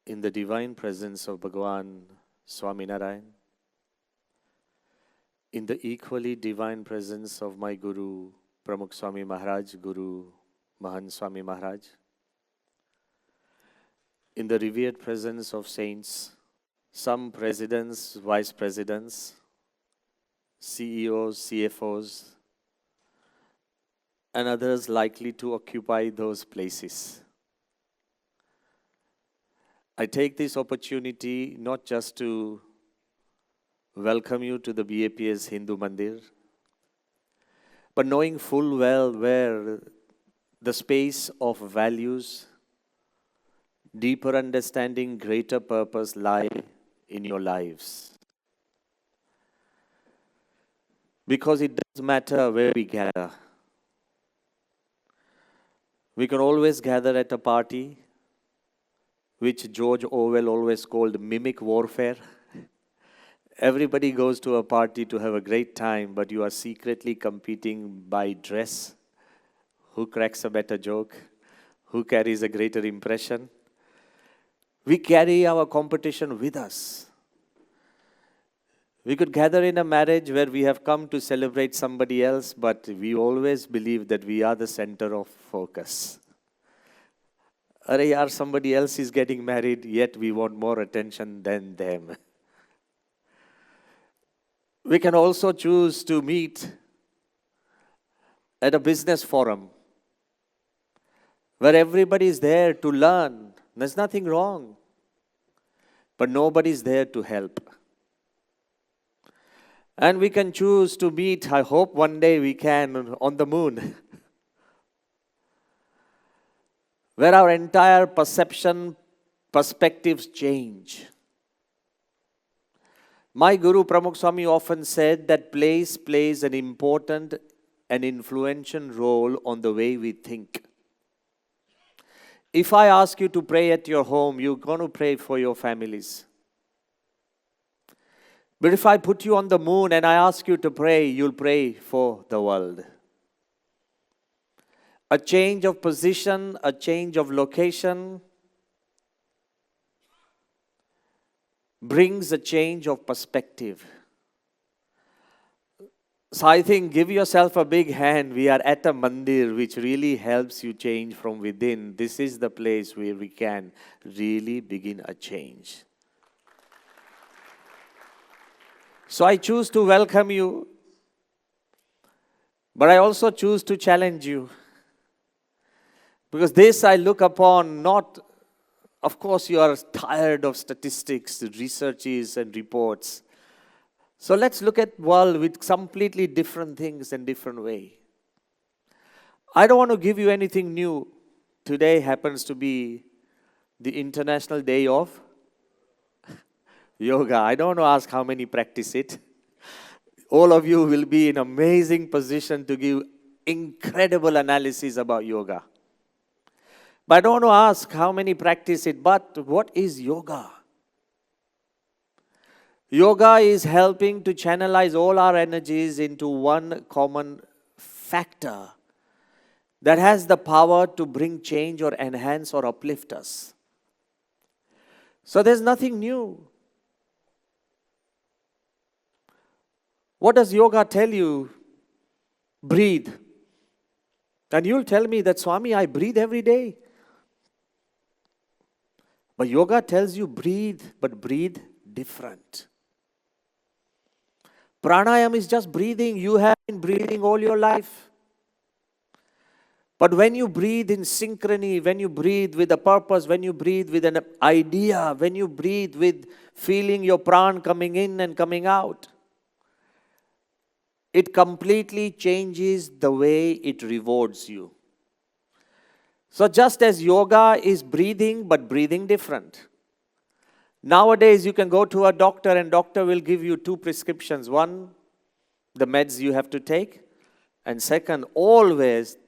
in the divine presence of Bhagavan Swaminarayan, in the equally divine presence of my Guru, Pramukh Swami Maharaj, Guru Mahant Swami Maharaj, in the revered presence of saints, some presidents, vice presidents, CEOs, CFOs, and others likely to occupy those places. I take this opportunity not just to welcome you to the BAPS Hindu Mandir, but knowing full well where the space of values, deeper understanding, greater purpose lie in your lives. Because it doesn't matter where we gather. We can always gather at a party, which George Orwell always called mimic warfare. Everybody goes to a party to have a great time, but you are secretly competing by dress. Who cracks a better joke? Who carries a greater impression? We carry our competition with us. We could gather in a marriage where we have come to celebrate somebody else, but we always believe that we are the center of focus. Arey yaar, somebody else is getting married, yet we want more attention than them. We can also choose to meet at a business forum where everybody is there to learn. There's nothing wrong. But nobody is there to help. And we can choose to meet, I hope one day we can, on the moon. Where our entire perspectives change. My Guru Pramukh Swami often said that place plays an important and influential role on the way we think. If I ask you to pray at your home, you're going to pray for your families. But if I put you on the moon and I ask you to pray, you'll pray for the world. A change of position, a change of location brings a change of perspective. So I think give yourself a big hand. We are at a mandir which really helps you change from within. This is the place where we can really begin a change. So I choose to welcome you, but I also choose to challenge you. Because this I look upon not, of course you are tired of statistics, researches and reports. So let's look at world with completely different things and different way. I don't want to give you anything new. Today happens to be the International Day of Yoga. I don't want to ask how many practice it. All of you will be in amazing position to give incredible analysis about yoga. But I don't want to ask how many practice it, but what is yoga? Yoga is helping to channelize all our energies into one common factor that has the power to bring change or enhance or uplift us. So there's nothing new. What does yoga tell you? Breathe. And you'll tell me that, Swami, I breathe every day. But yoga tells you breathe, but breathe different. Pranayam is just breathing. You have been breathing all your life. But when you breathe in synchrony, when you breathe with a purpose, when you breathe with an idea, when you breathe with feeling your pran coming in and coming out, it completely changes the way it rewards you. So just as yoga is breathing, but breathing different. Nowadays, you can go to a doctor and doctor will give you two prescriptions. One, the meds you have to take. And second, always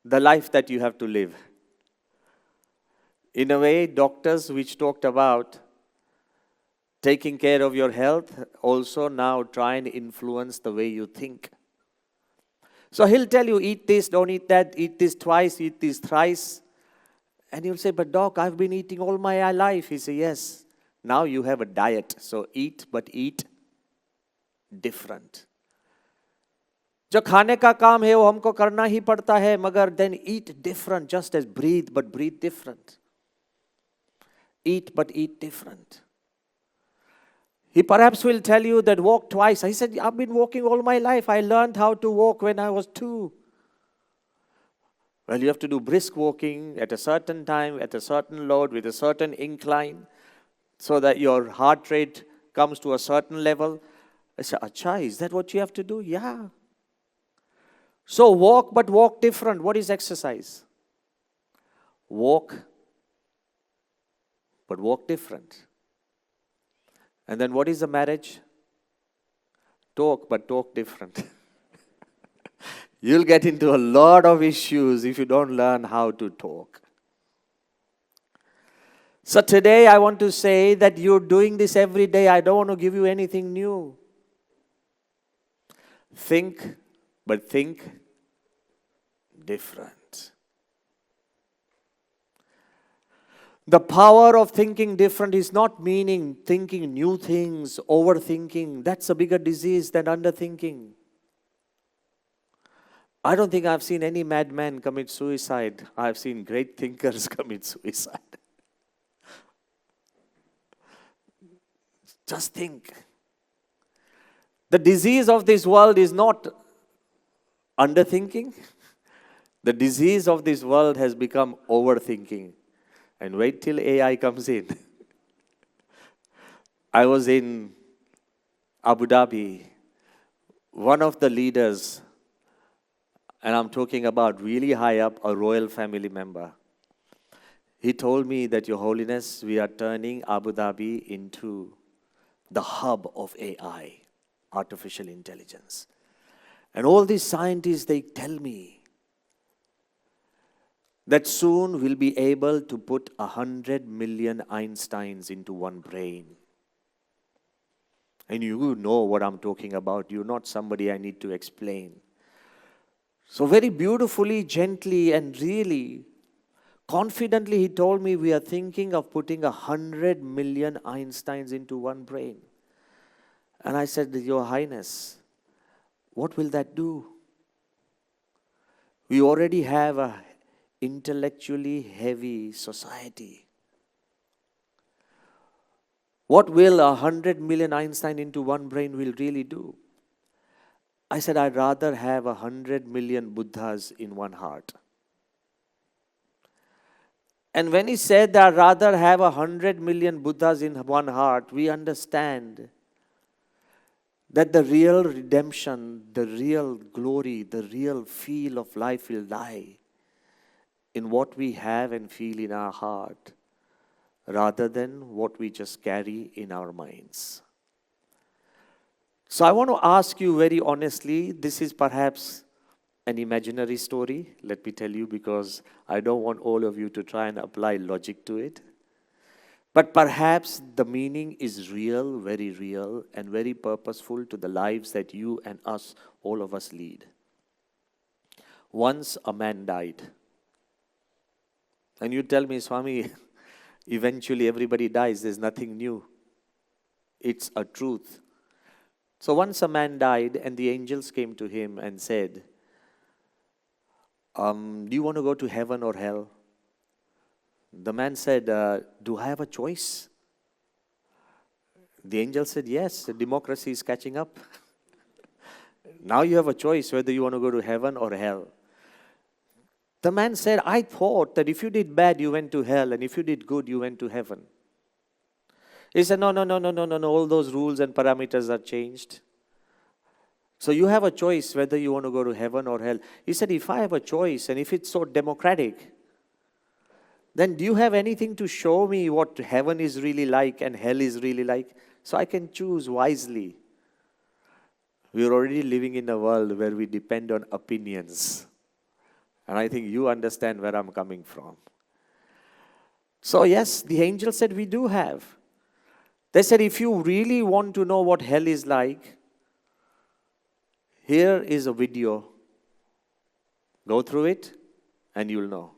the life that you have to live. In a way, doctors which talked about taking care of your health also now try and influence the way you think. So he'll tell you, eat this, don't eat that, eat this twice, eat this thrice. And you'll say, but doc, I've been eating all my life. He says, yes, now you have a diet. So eat, but eat different. जो खाने का काम है वो हमको करना ही पड़ता है, मगर then eat different, just as breathe, but breathe different. Eat, but eat different. He perhaps will tell you that walk twice. I said, I've been walking all my life. I learned how to walk when I was 2. Well, you have to do brisk walking at a certain time, at a certain load, with a certain incline, so that your heart rate comes to a certain level. I said, Acha, is that what you have to do? Yeah. So walk, but walk different. What is exercise? Walk, but walk different. And then what is a marriage? Talk, but talk different. You'll get into a lot of issues if you don't learn how to talk. So today I want to say that you're doing this every day. I don't want to give you anything new. Think, but think different. The power of thinking different is not meaning thinking new things, overthinking. That's a bigger disease than underthinking. I don't think I've seen any madman commit suicide. I've seen great thinkers commit suicide. Just think. The disease of this world is not underthinking. The disease of this world has become overthinking. And wait till AI comes in. I was in Abu Dhabi. One of the leaders, and I'm talking about really high up, a royal family member, he told me that, Your Holiness, we are turning Abu Dhabi into the hub of AI, artificial intelligence. And all these scientists, they tell me that soon we'll be able to put 100 million Einsteins into one brain. And you know what I'm talking about. You're not somebody I need to explain. So very beautifully, gently, and really confidently, he told me we are thinking of putting 100 million Einsteins into one brain. And I said, Your Highness, what will that do? We already have a intellectually heavy society. What will 100 million Einstein into one brain will really do? I said, I'd rather have 100 million Buddhas in one heart. And when he said that I'd rather have 100 million Buddhas in one heart, we understand that the real redemption, the real glory, the real feel of life will lie in what we have and feel in our heart, rather than what we just carry in our minds. So I want to ask you very honestly, this is perhaps an imaginary story, let me tell you, because I don't want all of you to try and apply logic to it. But perhaps the meaning is real, and very purposeful to the lives that you and us, all of us lead. Once a man died. And you tell me, Swami, eventually everybody dies, there's nothing new. It's a truth. So once a man died and the angels came to him and said, do you want to go to heaven or hell? The man said, do I have a choice? The angel said, yes, democracy is catching up. Now you have a choice whether you want to go to heaven or hell. The man said, I thought that if you did bad, you went to hell, and if you did good, you went to heaven. He said, no, all those rules and parameters are changed. So you have a choice whether you want to go to heaven or hell. He said, if I have a choice, and if it's so democratic, then do you have anything to show me what heaven is really like and hell is really like, so I can choose wisely? We're already living in a world where we depend on opinions. And I think you understand where I'm coming from. So yes, the angel said we do have. They said, if you really want to know what hell is like, here is a video. Go through it and you'll know.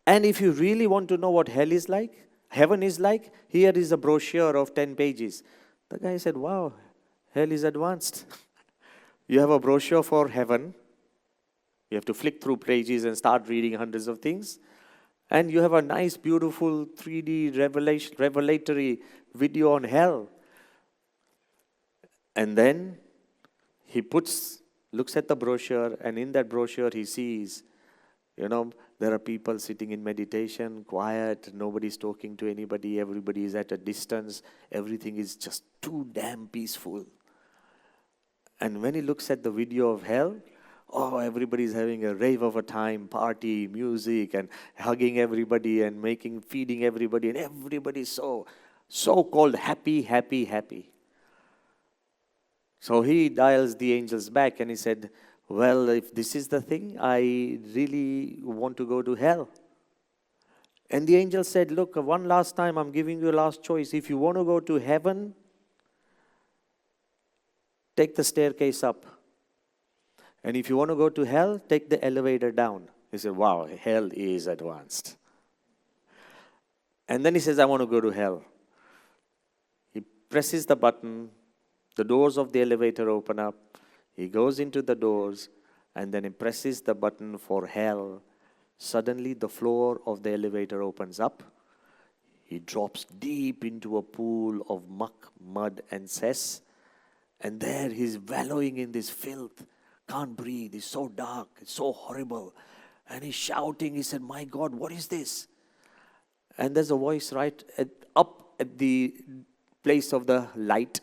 And if you really want to know what hell is like, heaven is like, here is a brochure of 10 pages. The guy said, wow, hell is advanced. You have a brochure for heaven. You have to flick through pages and start reading hundreds of things. And you have a nice, beautiful 3D revelatory video on hell. And then he looks at the brochure, and in that brochure he sees, there are people sitting in meditation, quiet, nobody's talking to anybody, everybody is at a distance, everything is just too damn peaceful. And when he looks at the video of hell, everybody's having a rave of a time, party, music, and hugging everybody and feeding everybody, and everybody's so-called happy, happy, happy. So he dials the angels back and he said, well, if this is the thing, I really want to go to hell. And the angel said, look, one last time, I'm giving you a last choice. If you want to go to heaven, take the staircase up. And if you want to go to hell, take the elevator down. He said, wow, hell is advanced. And then he says, I want to go to hell. He presses the button. The doors of the elevator open up. He goes into the doors, and then he presses the button for hell. Suddenly, the floor of the elevator opens up. He drops deep into a pool of muck, mud, and cess. And there he's wallowing in this filth. Can't breathe. It's so dark. It's so horrible. And he's shouting. He said, my God, what is this? And there's a voice up at the place of the light.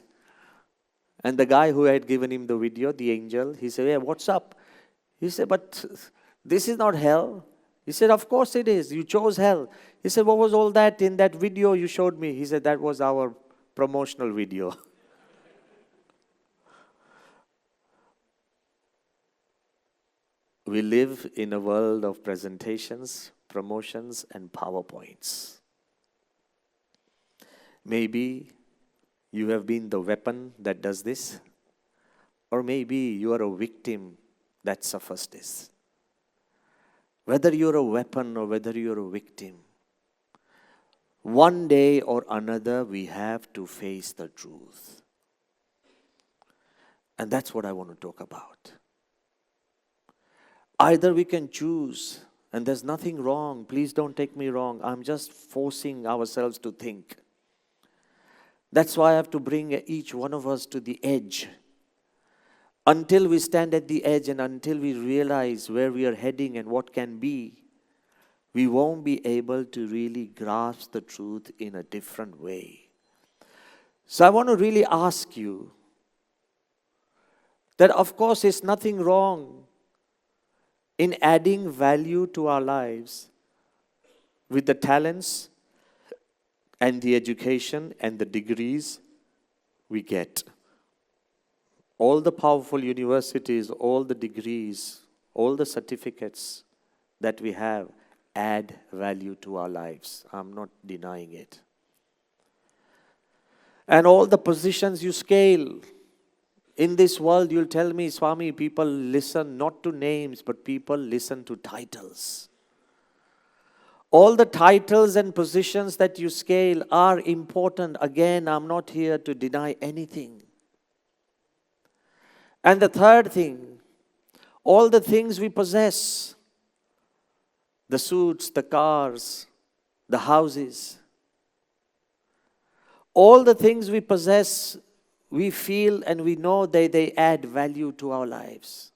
And the guy who had given him the video, the angel, he said, hey, what's up? He said, but this is not hell. He said, of course it is. You chose hell. He said, what was all that in that video you showed me? He said, that was our promotional video. We live in a world of presentations, promotions, and PowerPoints. Maybe you have been the weapon that does this, or maybe you are a victim that suffers this. Whether you're a weapon or whether you're a victim, one day or another we have to face the truth. And that's what I want to talk about. Either we can choose, and there's nothing wrong, please don't take me wrong, I'm just forcing ourselves to think. That's why I have to bring each one of us to the edge. Until we stand at the edge and until we realize where we are heading and what can be, we won't be able to really grasp the truth in a different way. So I want to really ask you that, of course, there's nothing wrong in adding value to our lives with the talents and the education and the degrees we get. All the powerful universities, all the degrees, all the certificates that we have add value to our lives. I'm not denying it. And all the positions you scale. In this world, you'll tell me, Swami, people listen not to names, but people listen to titles. All the titles and positions that you scale are important. Again, I'm not here to deny anything. And the third thing, all the things we possess, the suits, the cars, the houses, all the things we possess, we feel and we know they add value to our lives.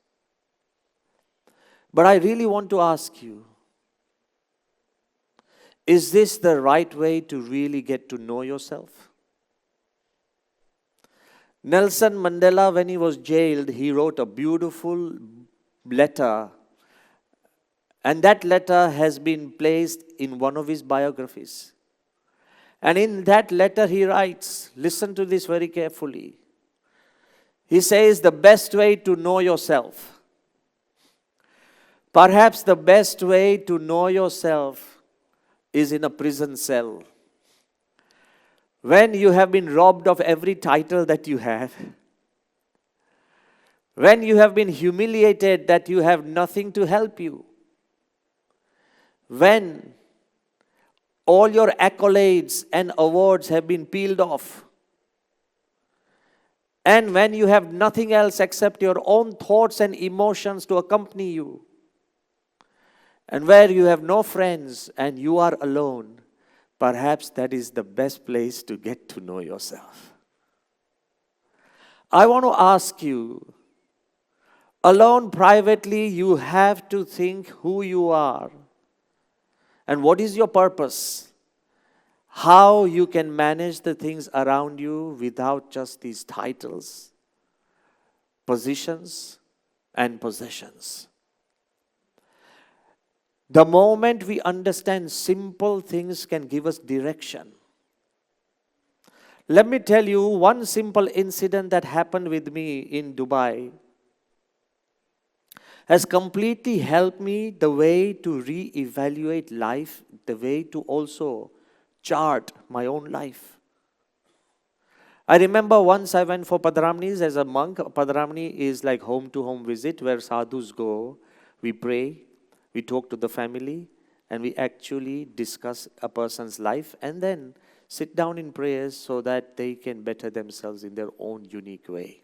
But I really want to ask you, is this the right way to really get to know yourself? Nelson Mandela, when he was jailed, he wrote a beautiful letter. And that letter has been placed in one of his biographies. And in that letter he writes, listen to this very carefully. He says, the best way to know yourself, perhaps the best way to know yourself is in a prison cell. When you have been robbed of every title that you have, when you have been humiliated that you have nothing to help you, When all your accolades and awards have been peeled off, and when you have nothing else except your own thoughts and emotions to accompany you, and where you have no friends and you are alone, perhaps that is the best place to get to know yourself. I want to ask you, alone privately, you have to think who you are and what is your purpose, how you can manage the things around you without just these titles, positions, and possessions. The moment we understand simple things can give us direction. Let me tell you one simple incident that happened with me in Dubai has completely helped me the way to re-evaluate life, the way to also chart my own life. I remember once I went for Padramnis as a monk. Padramni is like home-to-home visit where sadhus go. We pray, we talk to the family, and we actually discuss a person's life and then sit down in prayers so that they can better themselves in their own unique way.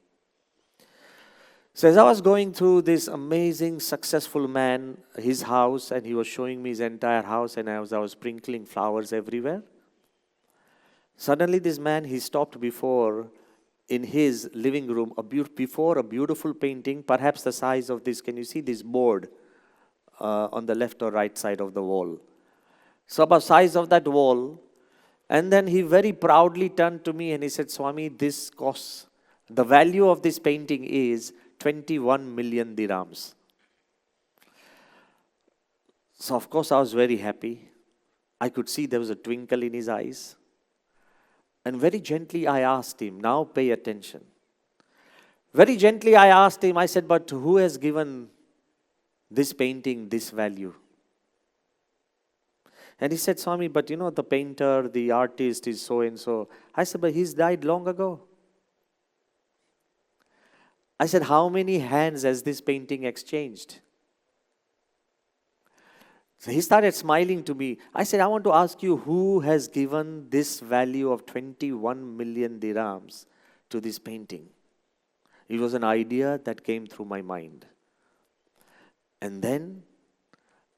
So as I was going through this amazing, successful man, his house, and he was showing me his entire house, and I was sprinkling flowers everywhere. Suddenly this man, he stopped before, in his living room, before a beautiful painting, perhaps the size of this. Can you see this board on the left or right side of the wall? So about size of that wall. And then he very proudly turned to me and he said, Swami, this costs, the value of this painting is 21 million dirhams. So of course I was very happy. I could see there was a twinkle in his eyes. And very gently I asked him, now pay attention. Very gently I asked him, I said, but who has given this painting this value? And he said, Swami, but you know, the painter, the artist is so and so. I said, but he's died long ago. I said, how many hands has this painting exchanged? So he started smiling to me. I said, I want to ask you, who has given this value of 21 million dirhams to this painting? It was an idea that came through my mind. And then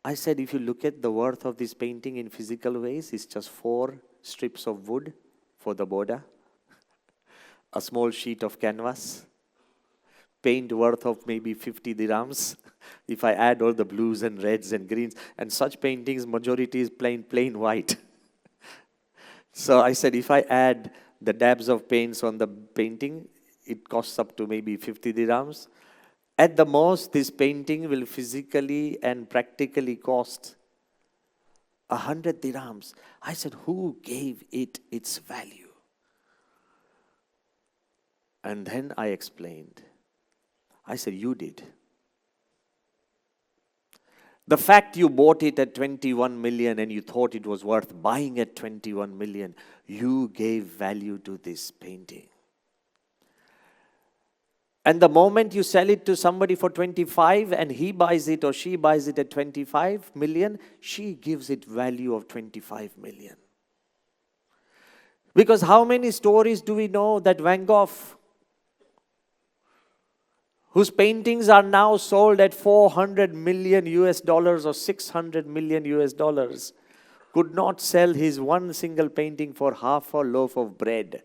I said, if you look at the worth of this painting in physical ways, it's just 4 strips of wood for the border, a small sheet of canvas, paint worth of maybe 50 dirhams. If I add all the blues and reds and greens, and such paintings, majority is plain white. So I said, if I add the dabs of paints on the painting, it costs up to maybe 50 dirhams. At the most, this painting will physically and practically cost 100 dirhams. I said, who gave it its value? And then I explained. I said, you did. The fact you bought it at 21 million and you thought it was worth buying at 21 million, you gave value to this painting. And the moment you sell it to somebody for 25 and he buys it or she buys it at 25 million, she gives it value of 25 million. Because how many stories do we know that Van Gogh, whose paintings are now sold at 400 million US dollars or 600 million US dollars, could not sell his one single painting for half a loaf of bread?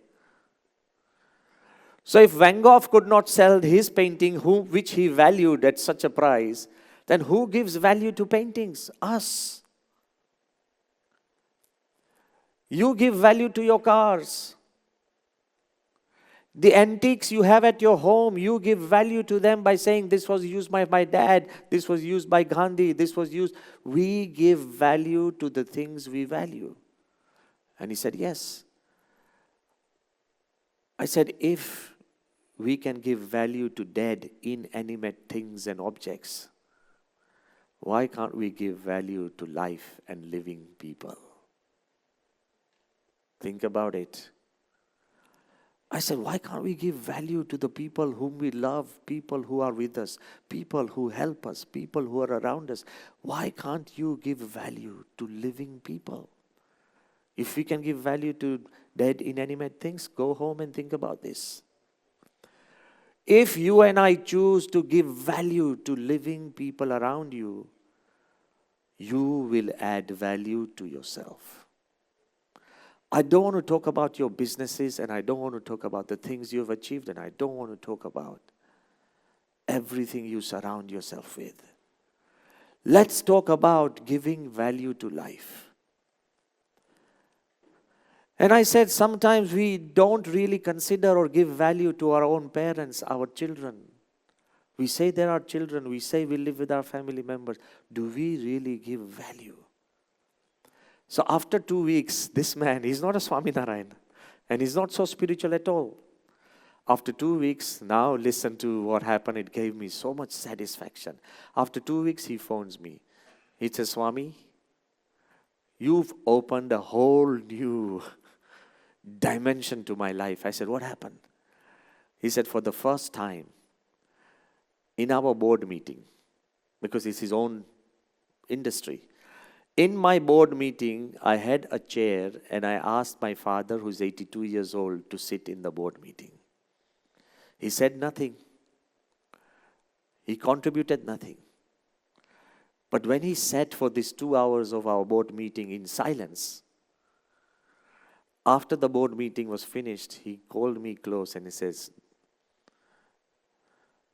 So if Van Gogh could not sell his painting, which he valued at such a price, then who gives value to paintings? Us. You give value to your cars. The antiques you have at your home, you give value to them by saying, this was used by my dad, this was used by Gandhi, this was used. We give value to the things we value. And he said, yes. I said, if we can give value to dead, inanimate things and objects, why can't we give value to life and living people? Think about it. I said, why can't we give value to the people whom we love, people who are with us, people who help us, people who are around us? Why can't you give value to living people? If we can give value to dead, inanimate things, go home and think about this. If you and I choose to give value to living people around you, you will add value to yourself. I don't want to talk about your businesses, and I don't want to talk about the things you've achieved, and I don't want to talk about everything you surround yourself with. Let's talk about giving value to life. And I said sometimes we don't really consider or give value to our own parents, our children. We say they're our children. We say we live with our family members. Do we really give value? So after 2 weeks, this man, he's not a Swaminarayan, and he's not so spiritual at all. After 2 weeks, now listen to what happened. It gave me so much satisfaction. After 2 weeks, he phones me. He says, Swami, you've opened a whole new dimension to my life. I said, what happened? He said, for the first time in our board meeting, because it's his own industry, in my board meeting, I had a chair and I asked my father, who's 82 years old, to sit in the board meeting. He said nothing. He contributed nothing. But when he sat for these 2 hours of our board meeting in silence, after the board meeting was finished, he called me close and he says,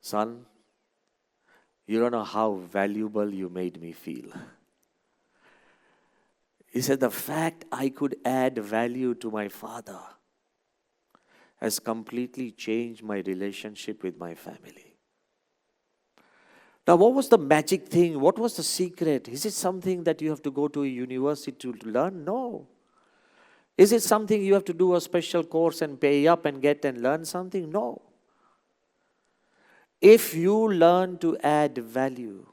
son, you don't know how valuable you made me feel. He said, the fact I could add value to my father has completely changed my relationship with my family. Now, what was the magic thing? What was the secret? Is it something that you have to go to a university to learn? No. Is it something you have to do a special course and pay up and get and learn something? No. If you learn to add value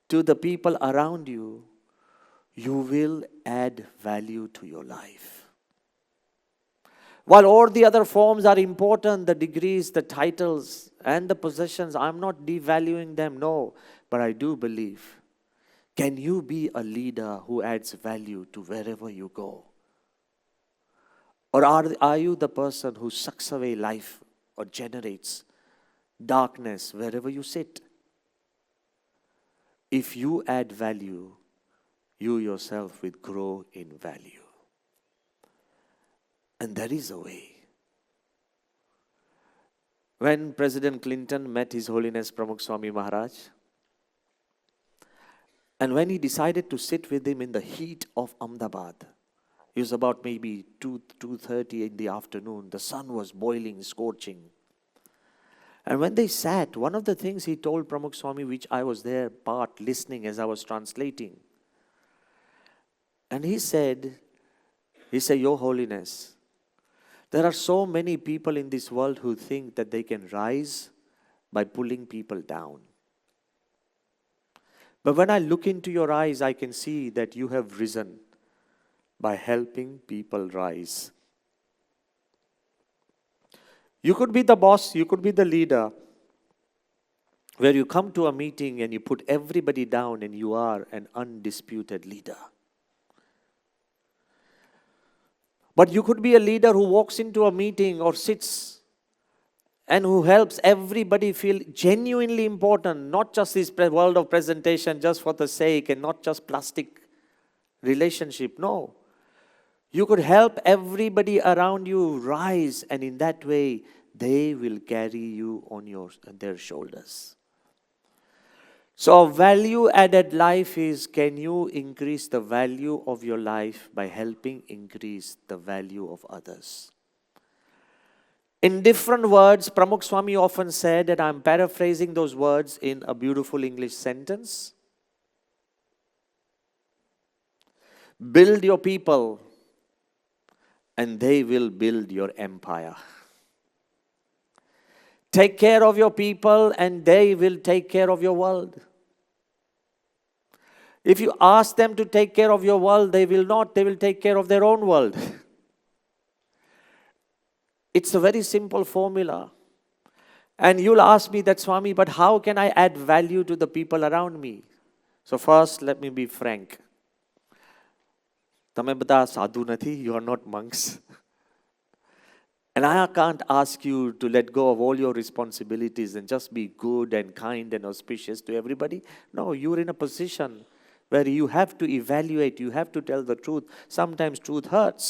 to the people around you, you will add value to your life. While all the other forms are important, the degrees, the titles, and the possessions, I'm not devaluing them, no. But I do believe, can you be a leader who adds value to wherever you go? Or are you the person who sucks away life or generates darkness wherever you sit? If you add value, you yourself will grow in value. And there is a way. When President Clinton met His Holiness Pramukh Swami Maharaj, and when he decided to sit with him in the heat of Ahmedabad, it was about maybe 2:30 in the afternoon. The sun was boiling, scorching. And when they sat, one of the things he told Pramukh Swami, which I was there part listening as I was translating, and he said, Your Holiness, there are so many people in this world who think that they can rise by pulling people down. But when I look into your eyes, I can see that you have risen by helping people rise. You could be the boss, you could be the leader, where you come to a meeting and you put everybody down and you are an undisputed leader. But you could be a leader who walks into a meeting or sits and who helps everybody feel genuinely important, not just this world of presentation just for the sake and not just plastic relationship. No. You could help everybody around you rise, and in that way, they will carry you on their shoulders. So value-added life is, can you increase the value of your life by helping increase the value of others? In different words, Pramukh Swami often said, and I'm paraphrasing those words in a beautiful English sentence, build your people and they will build your empire. Take care of your people and they will take care of your world. If you ask them to take care of your world, they will not. They will take care of their own world. It's a very simple formula. And you'll ask me that, Swami, but how can I add value to the people around me? So first, let me be frank. તમે બધા સાધુ નથી, you are not monks. And I can't ask you to let go of all your responsibilities and just be good and kind and auspicious to everybody. No, you're in a position where you have to evaluate, you have to tell the truth. Sometimes truth hurts.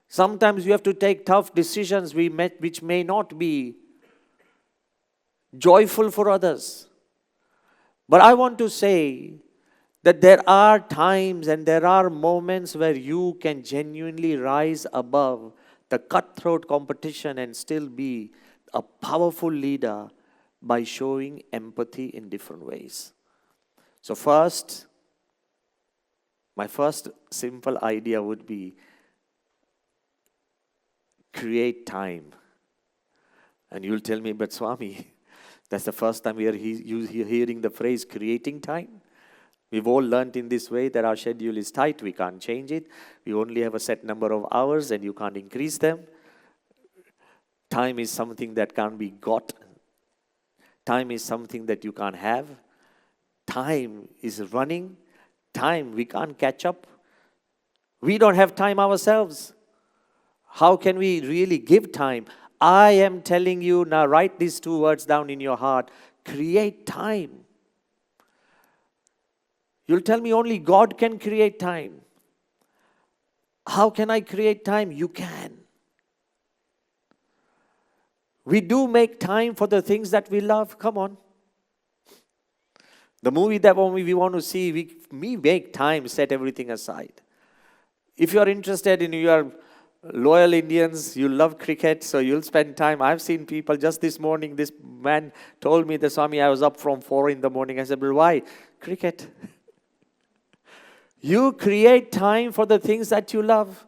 Sometimes you have to take tough decisions which may not be joyful for others. But I want to say that there are times and there are moments where you can genuinely rise above the cutthroat competition and still be a powerful leader by showing empathy in different ways. So first, my first simple idea would be create time. And you'll tell me, but Swami, that's the first time we are hearing the phrase creating time. We've all learnt in this way that our schedule is tight, we can't change it. We only have a set number of hours and you can't increase them. Time is something that can't be got. Time is something that you can't have. Time is running. Time, we can't catch up. We don't have time ourselves. How can we really give time? I am telling you now, write these two words down in your heart. Create time. You'll tell me only God can create time. How can I create time? You can. We do make time for the things that we love. Come on. The movie that we want to see, we make time, set everything aside. If you are interested in your loyal Indians, you love cricket, so you'll spend time. I've seen people, just this morning, this man told me, the Swami, I was up from 4 in the morning. I said, but why? Cricket. You create time for the things that you love.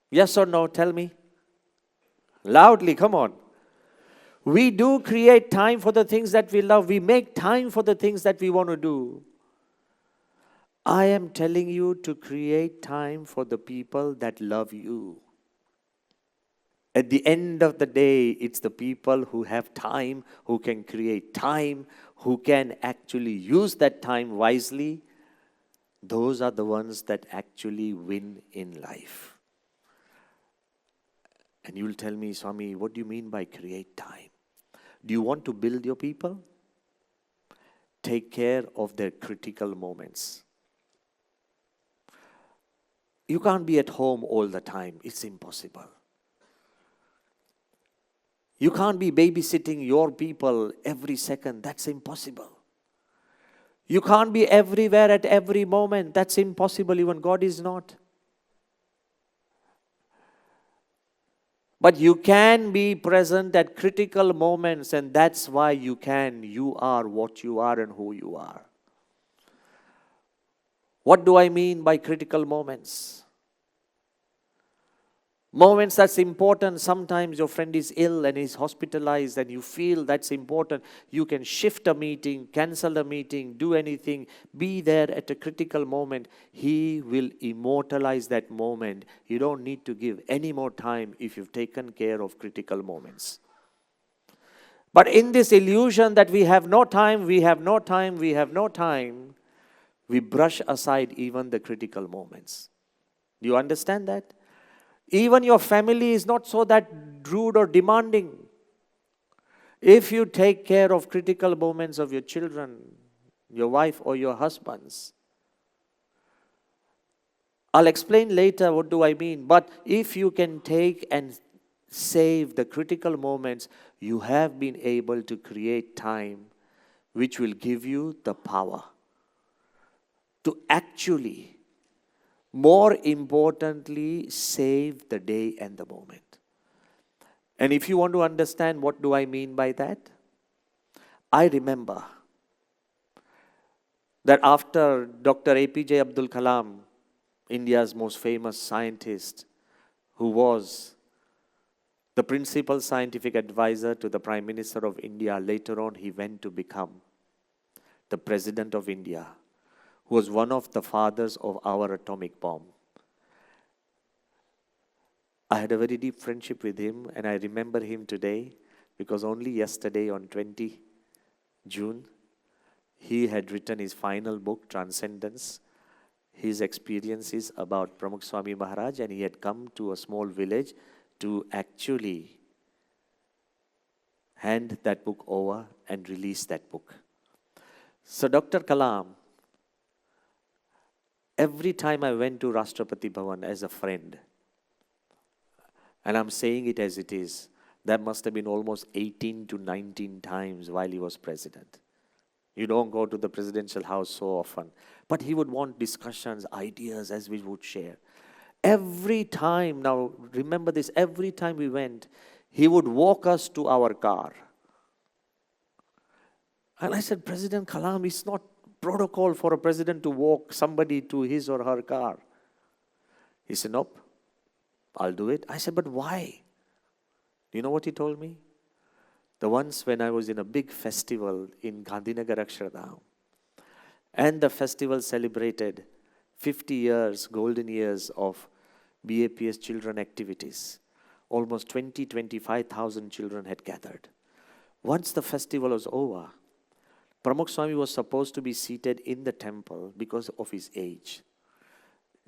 Yes or no? Tell me. Loudly, come on. We do create time for the things that we love. We make time for the things that we want to do. I am telling you to create time for the people that love you. At the end of the day, it's the people who have time, who can create time, who can actually use that time wisely. Those are the ones that actually win in life. And you'll tell me, Swami, what do you mean by create time? Do you want to build your people? Take care of their critical moments. You can't be at home all the time. It's impossible. You can't be babysitting your people every second. That's impossible. You can't be everywhere at every moment. That's impossible. Even God is not. But you can be present at critical moments, and that's why you are what you are and who you are. What do I mean by critical moments? Moments that's important. Sometimes your friend is ill and is hospitalized and you feel that's important. You can shift a meeting, cancel a meeting, do anything. Be there at a critical moment. He will immortalize that moment. You don't need to give any more time if you've taken care of critical moments. But in this illusion that we have no time, we have no time, we have no time, we brush aside even the critical moments. Do you understand that? Even your family is not so that rude or demanding. If you take care of critical moments of your children, your wife or your husbands, I'll explain later what do I mean. But if you can take and save the critical moments, you have been able to create time which will give you the power to actually, more importantly, save the day and the moment. And if you want to understand what do I mean by that, I remember that after Dr. APJ Abdul Kalam, India's most famous scientist, who was the principal scientific advisor to the Prime Minister of India, later on he went to become the President of India, who was one of the fathers of our atomic bomb. I had a very deep friendship with him, and I remember him today because only yesterday on 20 June, he had written his final book, Transcendence, his experiences about Pramukh Swami Maharaj, and he had come to a small village to actually hand that book over and release that book. So Dr. Kalam, every time I went to Rashtrapati Bhavan as a friend, and I'm saying it as it is, that must have been almost 18 to 19 times while he was president. You don't go to the presidential house so often. But he would want discussions, ideas as we would share. Every time, now remember this, every time we went, he would walk us to our car. And I said, President Kalam, it's not protocol for a president to walk somebody to his or her car. He said, nope, I'll do it. I said, but why? Do you know what he told me? The once when I was in a big festival in Gandhinagar Akshardham, and the festival celebrated 50 years, golden years of BAPS children activities. Almost 25,000 children had gathered. Once the festival was over, Pramukh Swami was supposed to be seated in the temple because of his age.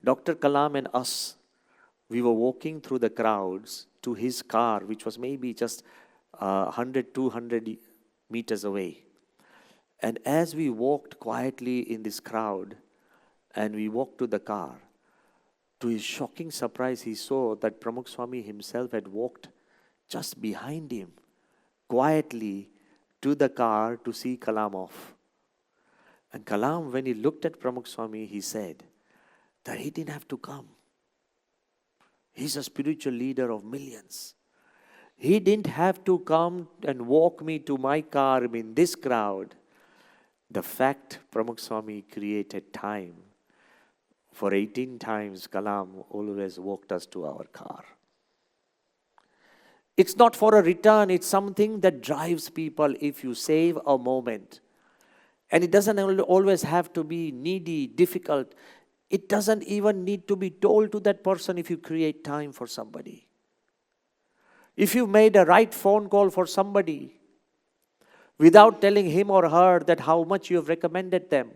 Dr. Kalam and us, we were walking through the crowds to his car, which was maybe just 100, 200 meters away. And as we walked quietly in this crowd, and we walked to the car, to his shocking surprise, he saw that Pramukh Swami himself had walked just behind him, quietly to the car to see Kalam off. And Kalam, when he looked at Pramukh Swami, he said that he didn't have to come. He's a spiritual leader of millions. He didn't have to come and walk me to my car in this crowd. The fact Pramukh Swami created time, for 18 times Kalam always walked us to our car. It's not for a return, it's something that drives people if you save a moment. And it doesn't always have to be needy, difficult. It doesn't even need to be told to that person if you create time for somebody. If you made a right phone call for somebody without telling him or her that how much you have recommended them,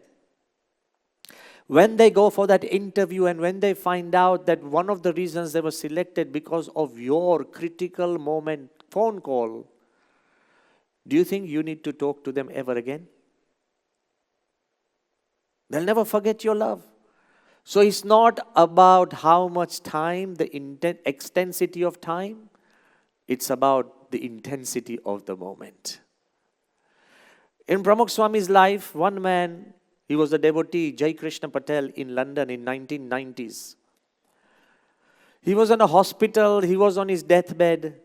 when they go for that interview and when they find out that one of the reasons they were selected because of your critical moment phone call, do you think you need to talk to them ever again? They'll never forget your love. So it's not about how much time, the extensity of time. It's about the intensity of the moment. In Pramukh Swami's life, one man, he was a devotee, Jai Krishna Patel, in London in 1990s. He was in a hospital, he was on his deathbed.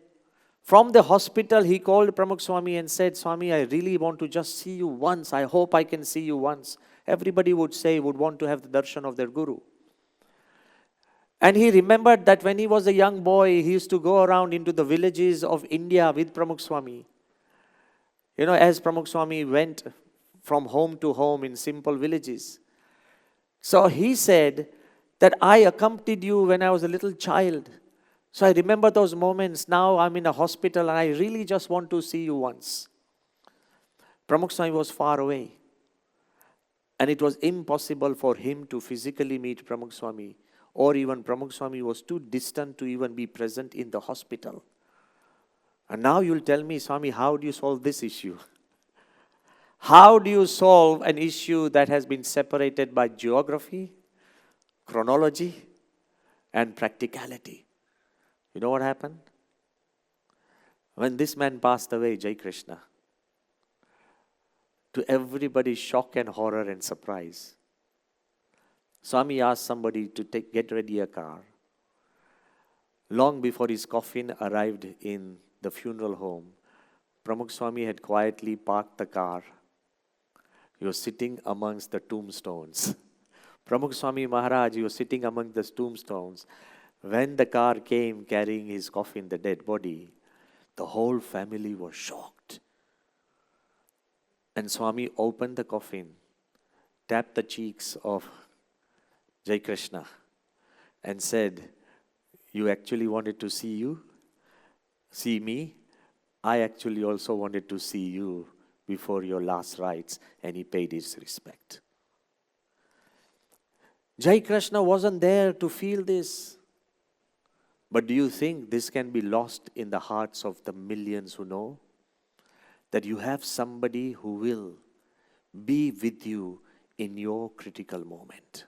From the hospital, he called Pramukh Swami and said, Swami, I really want to just see you once. I hope I can see you once. Everybody would say, would want to have the darshan of their guru. And he remembered that when he was a young boy, he used to go around into the villages of India with Pramukh Swami. You know, as Pramukh Swami went from home to home in simple villages. So he said that I accompanied you when I was a little child. So I remember those moments. Now I'm in a hospital and I really just want to see you once. Pramukh Swami was far away. And it was impossible for him to physically meet Pramukh Swami, or even Pramukh Swami was too distant to even be present in the hospital. And now you'll tell me, Swami, how do you solve this issue? How do you solve an issue that has been separated by geography, chronology, and practicality? You know what happened? When this man passed away, Jai Krishna, to everybody's shock and horror and surprise, Swami asked somebody to get ready a car. Long before his coffin arrived in the funeral home, Pramukh Swami had quietly parked the car. He was sitting amongst the tombstones. Pramukh Swami Maharaj, he was sitting among the tombstones. When the car came carrying his coffin, the dead body, the whole family was shocked. And Swami opened the coffin, tapped the cheeks of Jai Krishna and said, You actually wanted to see me. I actually also wanted to see you before your last rites, and he paid his respect. Jai Krishna wasn't there to feel this. But do you think this can be lost in the hearts of the millions who know? That you have somebody who will be with you in your critical moment.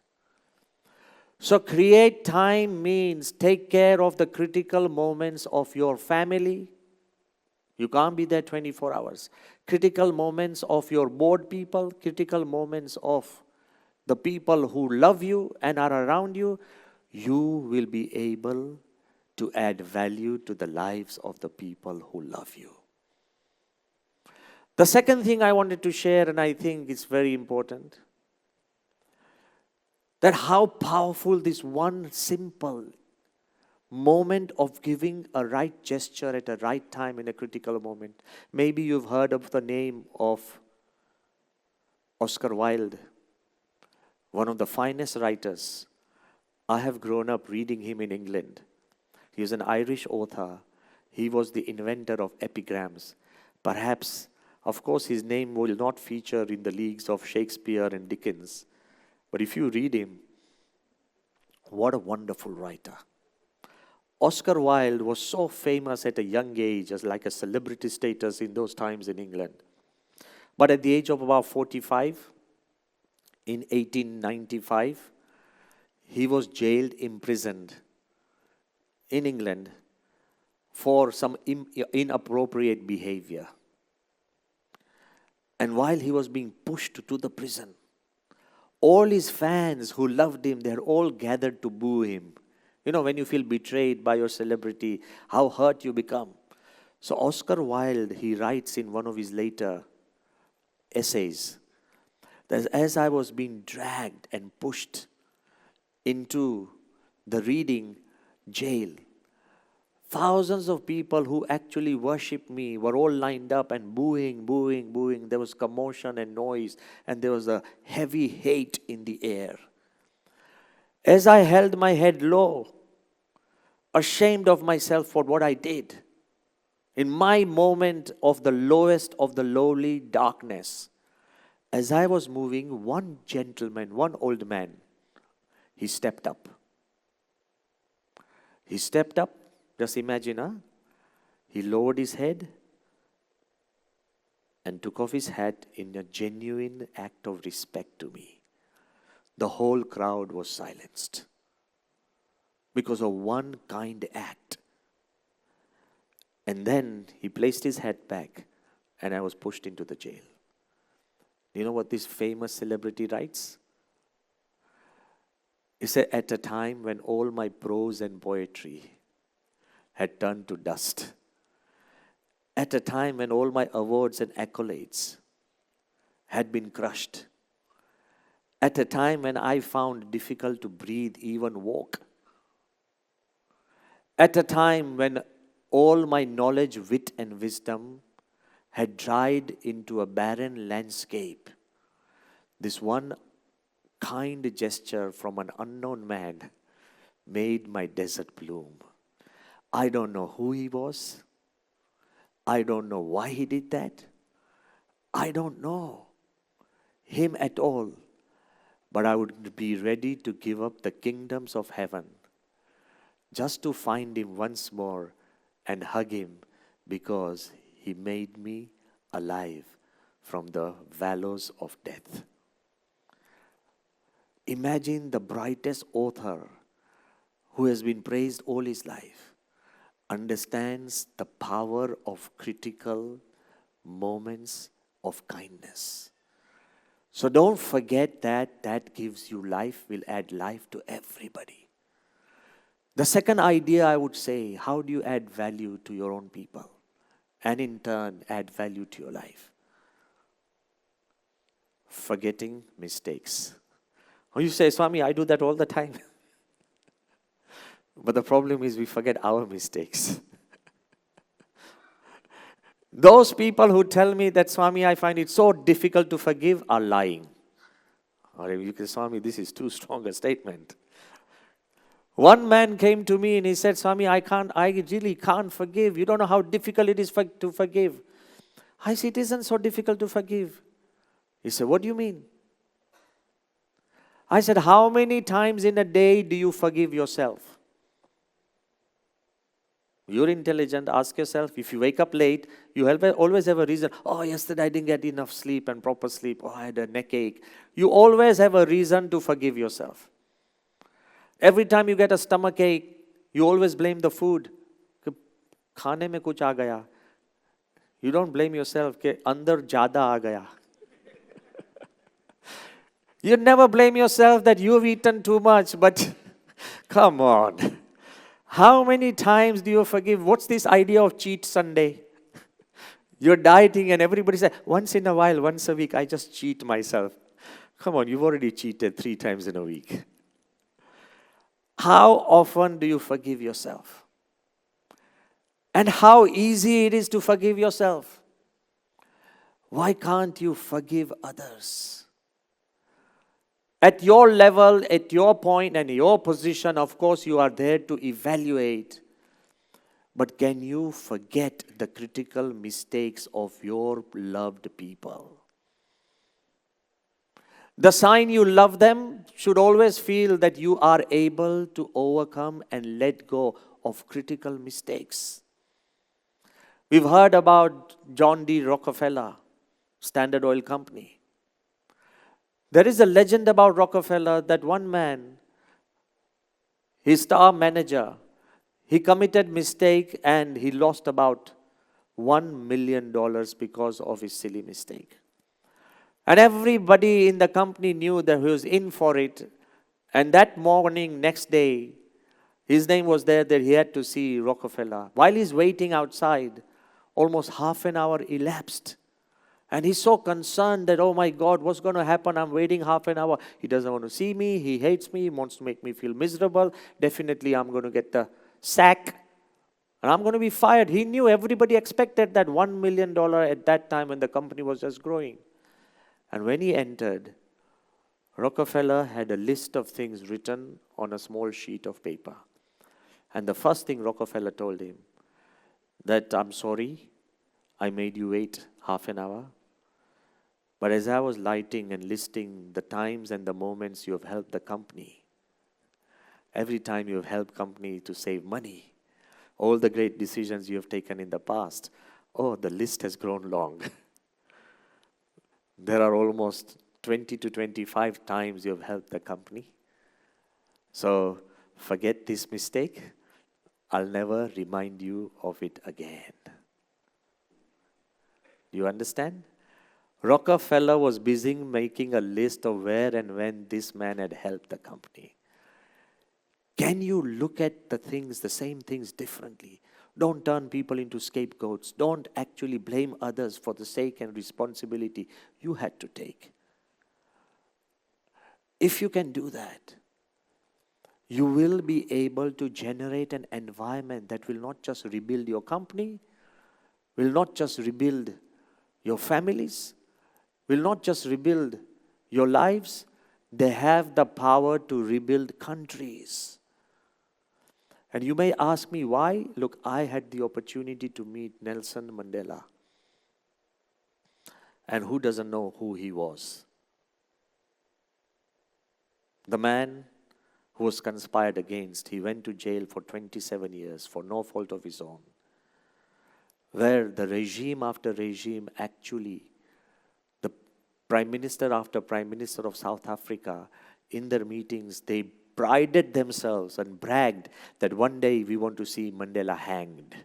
So create time means take care of the critical moments of your family. You can't be there 24 hours. Critical moments of your board people, critical moments of the people who love you and are around you, you will be able to add value to the lives of the people who love you. The second thing I wanted to share, and I think it's very important, that how powerful this one simple moment of giving a right gesture at a right time in a critical moment. Maybe you've heard of the name of Oscar Wilde, one of the finest writers. I have grown up reading him in England. He is an Irish author. He was the inventor of epigrams. Perhaps, of course, his name will not feature in the leagues of Shakespeare and Dickens. But if you read him, what a wonderful writer. Oscar Wilde was so famous at a young age as like a celebrity status in those times in England. But at the age of about 45, in 1895, he was jailed, imprisoned in England for some inappropriate behavior. And while he was being pushed to the prison, all his fans who loved him, they're all gathered to boo him. You know, when you feel betrayed by your celebrity, how hurt you become. So Oscar Wilde, he writes in one of his later essays, that as I was being dragged and pushed into the reading jail, thousands of people who actually worshipped me were all lined up and booing. There was commotion and noise, and there was a heavy hate in the air. As I held my head low, ashamed of myself for what I did, in my moment of the lowest of the lowly darkness, as I was moving, one gentleman, one old man, he stepped up. He stepped up. Just imagine, he lowered his head and took off his hat in a genuine act of respect to me. The whole crowd was silenced because of one kind act. And then he placed his hat back and I was pushed into the jail. You know what this famous celebrity writes? He said, at a time when all my prose and poetry had turned to dust. At a time when all my awards and accolades had been crushed. At a time when I found difficult to breathe, even walk. At a time when all my knowledge, wit and wisdom had dried into a barren landscape, this one kind gesture from an unknown man made my desert bloom. I don't know who he was. I don't know why he did that. I don't know him at all. But I would be ready to give up the kingdoms of heaven just to find him once more and hug him because he made me alive from the valleys of death. Imagine the brightest author who has been praised all his life understands the power of critical moments of kindness. So don't forget that gives you life, will add life to everybody. The second idea I would say, how do you add value to your own people? And in turn, add value to your life? Forgetting mistakes. Or you say, Swami, I do that all the time. But the problem is we forget our mistakes. Those people who tell me that, Swami, I find it so difficult to forgive, are lying. Or you can, Swami, this is too strong a statement. One man came to me and he said, Swami, I really can't forgive. You don't know how difficult it is to forgive. I said, it isn't so difficult to forgive. He said, what do you mean? I said, how many times in a day do you forgive yourself? You're intelligent, ask yourself. If you wake up late, you always have a reason. Oh, yesterday I didn't get enough sleep and proper sleep. Oh, I had a neck ache. You always have a reason to forgive yourself. Every time you get a stomach ache, you always blame the food. खाने में कुछ आ गया. You don't blame yourself कि अंदर ज़्यादा आ गया. You never blame yourself that you've eaten too much, but come on. How many times do you forgive? What's this idea of cheat Sunday? You're dieting and everybody says, once in a while, once a week, I just cheat myself. Come on, you've already cheated 3 times in a week. How often do you forgive yourself? And how easy it is to forgive yourself. Why can't you forgive others? At your level, at your point and your position, of course, you are there to evaluate. But can you forget the critical mistakes of your loved people? The sign you love them should always feel that you are able to overcome and let go of critical mistakes. We've heard about John D. Rockefeller, Standard Oil Company. There is a legend about Rockefeller that one man, his star manager, he committed mistake and he lost about $1 million because of his silly mistake. And everybody in the company knew that he was in for it. And that morning, next day, his name was there that he had to see Rockefeller. While he's waiting outside, almost half an hour elapsed. And he's so concerned that, oh my God, what's going to happen? I'm waiting half an hour. He doesn't want to see me. He hates me. He wants to make me feel miserable. Definitely I'm going to get the sack. And I'm going to be fired. He knew everybody expected that $1 million at that time when the company was just growing. And when he entered, Rockefeller had a list of things written on a small sheet of paper. And the first thing Rockefeller told him, that I'm sorry, I made you wait half an hour. But as I was lighting and listing the times and the moments you have helped the company, every time you have helped company to save money, all the great decisions you have taken in the past, oh, the list has grown long. There are almost 20 to 25 times you have helped the company. So forget this mistake. I'll never remind you of it again. Do you understand? Rockefeller was busy making a list of where and when this man had helped the company. Can you look at the things, the same things differently? Don't turn people into scapegoats. Don't actually blame others for the sake and responsibility you had to take. If you can do that, you will be able to generate an environment that will not just rebuild your company, will not just rebuild your families, will not just rebuild your lives. They have the power to rebuild countries. And you may ask me why. Look, I had the opportunity to meet Nelson Mandela. And who doesn't know who he was? The man who was conspired against. He went to jail for 27 years for no fault of his own. Where the regime after regime actually, the Prime Minister after Prime Minister of South Africa, in their meetings, they prided themselves and bragged that one day we want to see Mandela hanged.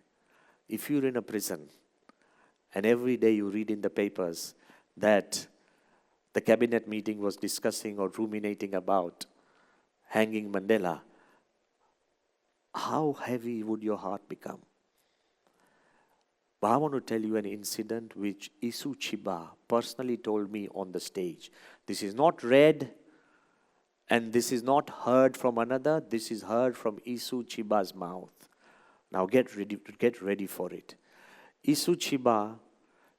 If you're in a prison and every day you read in the papers that the cabinet meeting was discussing or ruminating about hanging Mandela, how heavy would your heart become? But I want to tell you an incident which Isu Chiba personally told me on the stage. This is not read and this is not heard from another. This is heard from Isu Chiba's mouth. Now get ready for it. Isu Chiba,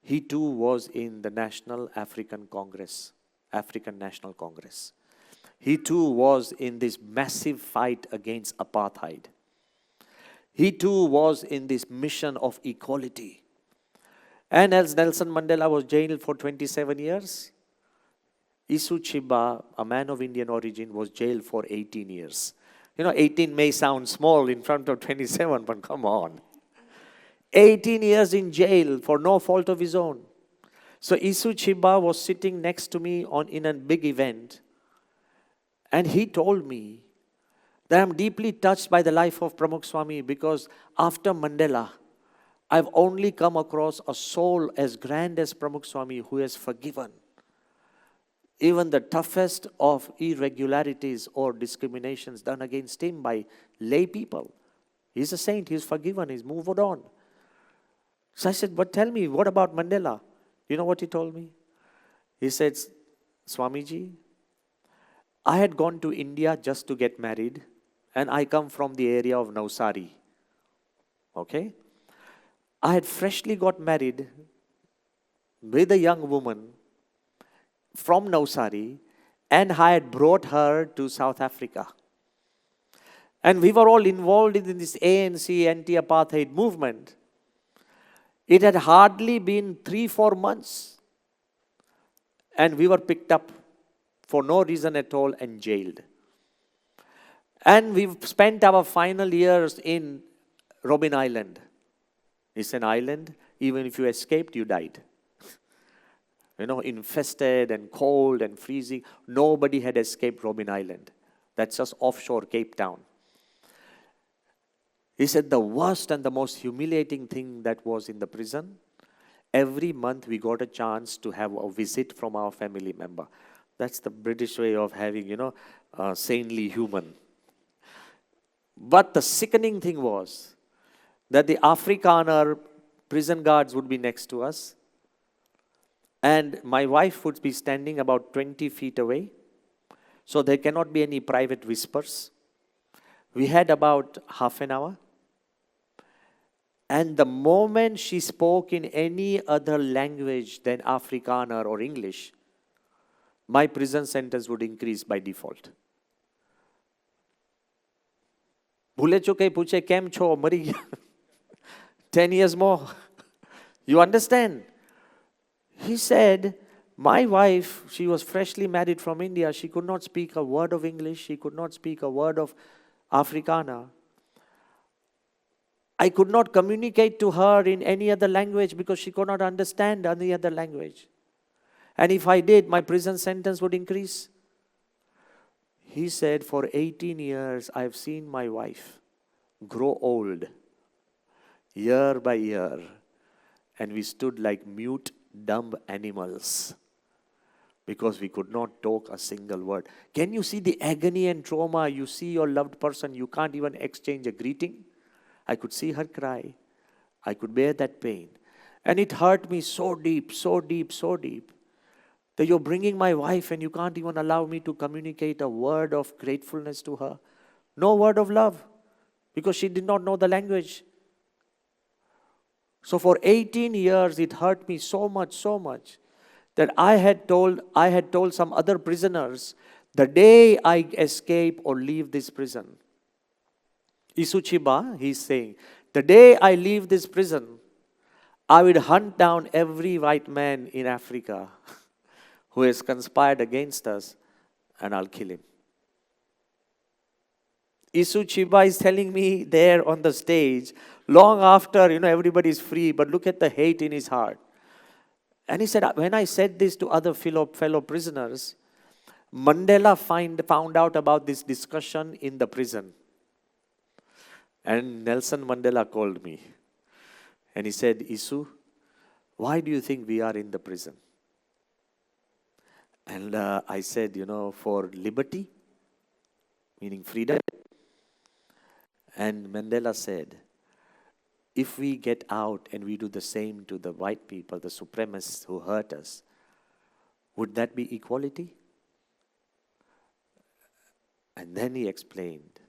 he too was in the National African Congress, African National Congress. He too was in this massive fight against apartheid. He too was in this mission of equality. And as Nelson Mandela was jailed for 27 years, Isu Chiba, a man of Indian origin, was jailed for 18 years. 18 may sound small in front of 27, but come on. 18 years in jail for no fault of his own. So Isu Chiba was sitting next to me in a big event, and he told me that I'm deeply touched by the life of Pramukh Swami, because after Mandela, I've only come across a soul as grand as Pramukh Swami who has forgiven even the toughest of irregularities or discriminations done against him by lay people. He's a saint, he's forgiven, he's moved on. So I said, but tell me, what about Mandela? You know what he told me? He said, Swamiji, I had gone to India just to get married, and I come from the area of Navsari. Okay? I had freshly got married with a young woman from Navsari, and I had brought her to South Africa. And we were all involved in this ANC anti-apartheid movement. It had hardly been 3-4 months, and we were picked up for no reason at all and jailed. And we've spent our final years in Robben Island. It's an island, even if you escaped, you died. Infested and cold and freezing. Nobody had escaped Robben Island. That's just offshore Cape Town. He said the worst and the most humiliating thing that was in the prison, every month we got a chance to have a visit from our family member. That's the British way of having, a saintly human. But the sickening thing was that the Afrikaner prison guards would be next to us, and my wife would be standing about 20 feet away, so there cannot be any private whispers. We had about half an hour, and the moment she spoke in any other language than Afrikaner or English, my prison sentence would increase by default. Bhule chuke puche kem cho mari gaya. 10 years more. You understand? He said, my wife, she was freshly married from India. She could not speak a word of English. She could not speak a word of Afrikaner. I could not communicate to her in any other language because she could not understand any other language. And if I did, my prison sentence would increase. He said, for 18 years, I've seen my wife grow old, year by year, and we stood like mute, dumb animals because we could not talk a single word. Can you see the agony and trauma? You see your loved person, you can't even exchange a greeting. I could see her cry. I could bear that pain. And it hurt me so deep, so deep, so deep, that you're bringing my wife and you can't even allow me to communicate a word of gratefulness to her. No word of love, because she did not know the language. So for 18 years, it hurt me so much, that I had told some other prisoners, the day I escape or leave this prison, Isu Chiba, he's saying, the day I leave this prison, I will hunt down every white man in Africa who has conspired against us, and I'll kill him. Isu Chiba is telling me there on the stage, long after, everybody's free, but look at the hate in his heart. And he said, when I said this to other fellow prisoners, Mandela found out about this discussion in the prison. And Nelson Mandela called me. And he said, Isu, why do you think we are in the prison? And I said, for liberty, meaning freedom. And Mandela said, if we get out and we do the same to the white people, the supremacists who hurt us, would that be equality? And then he explained,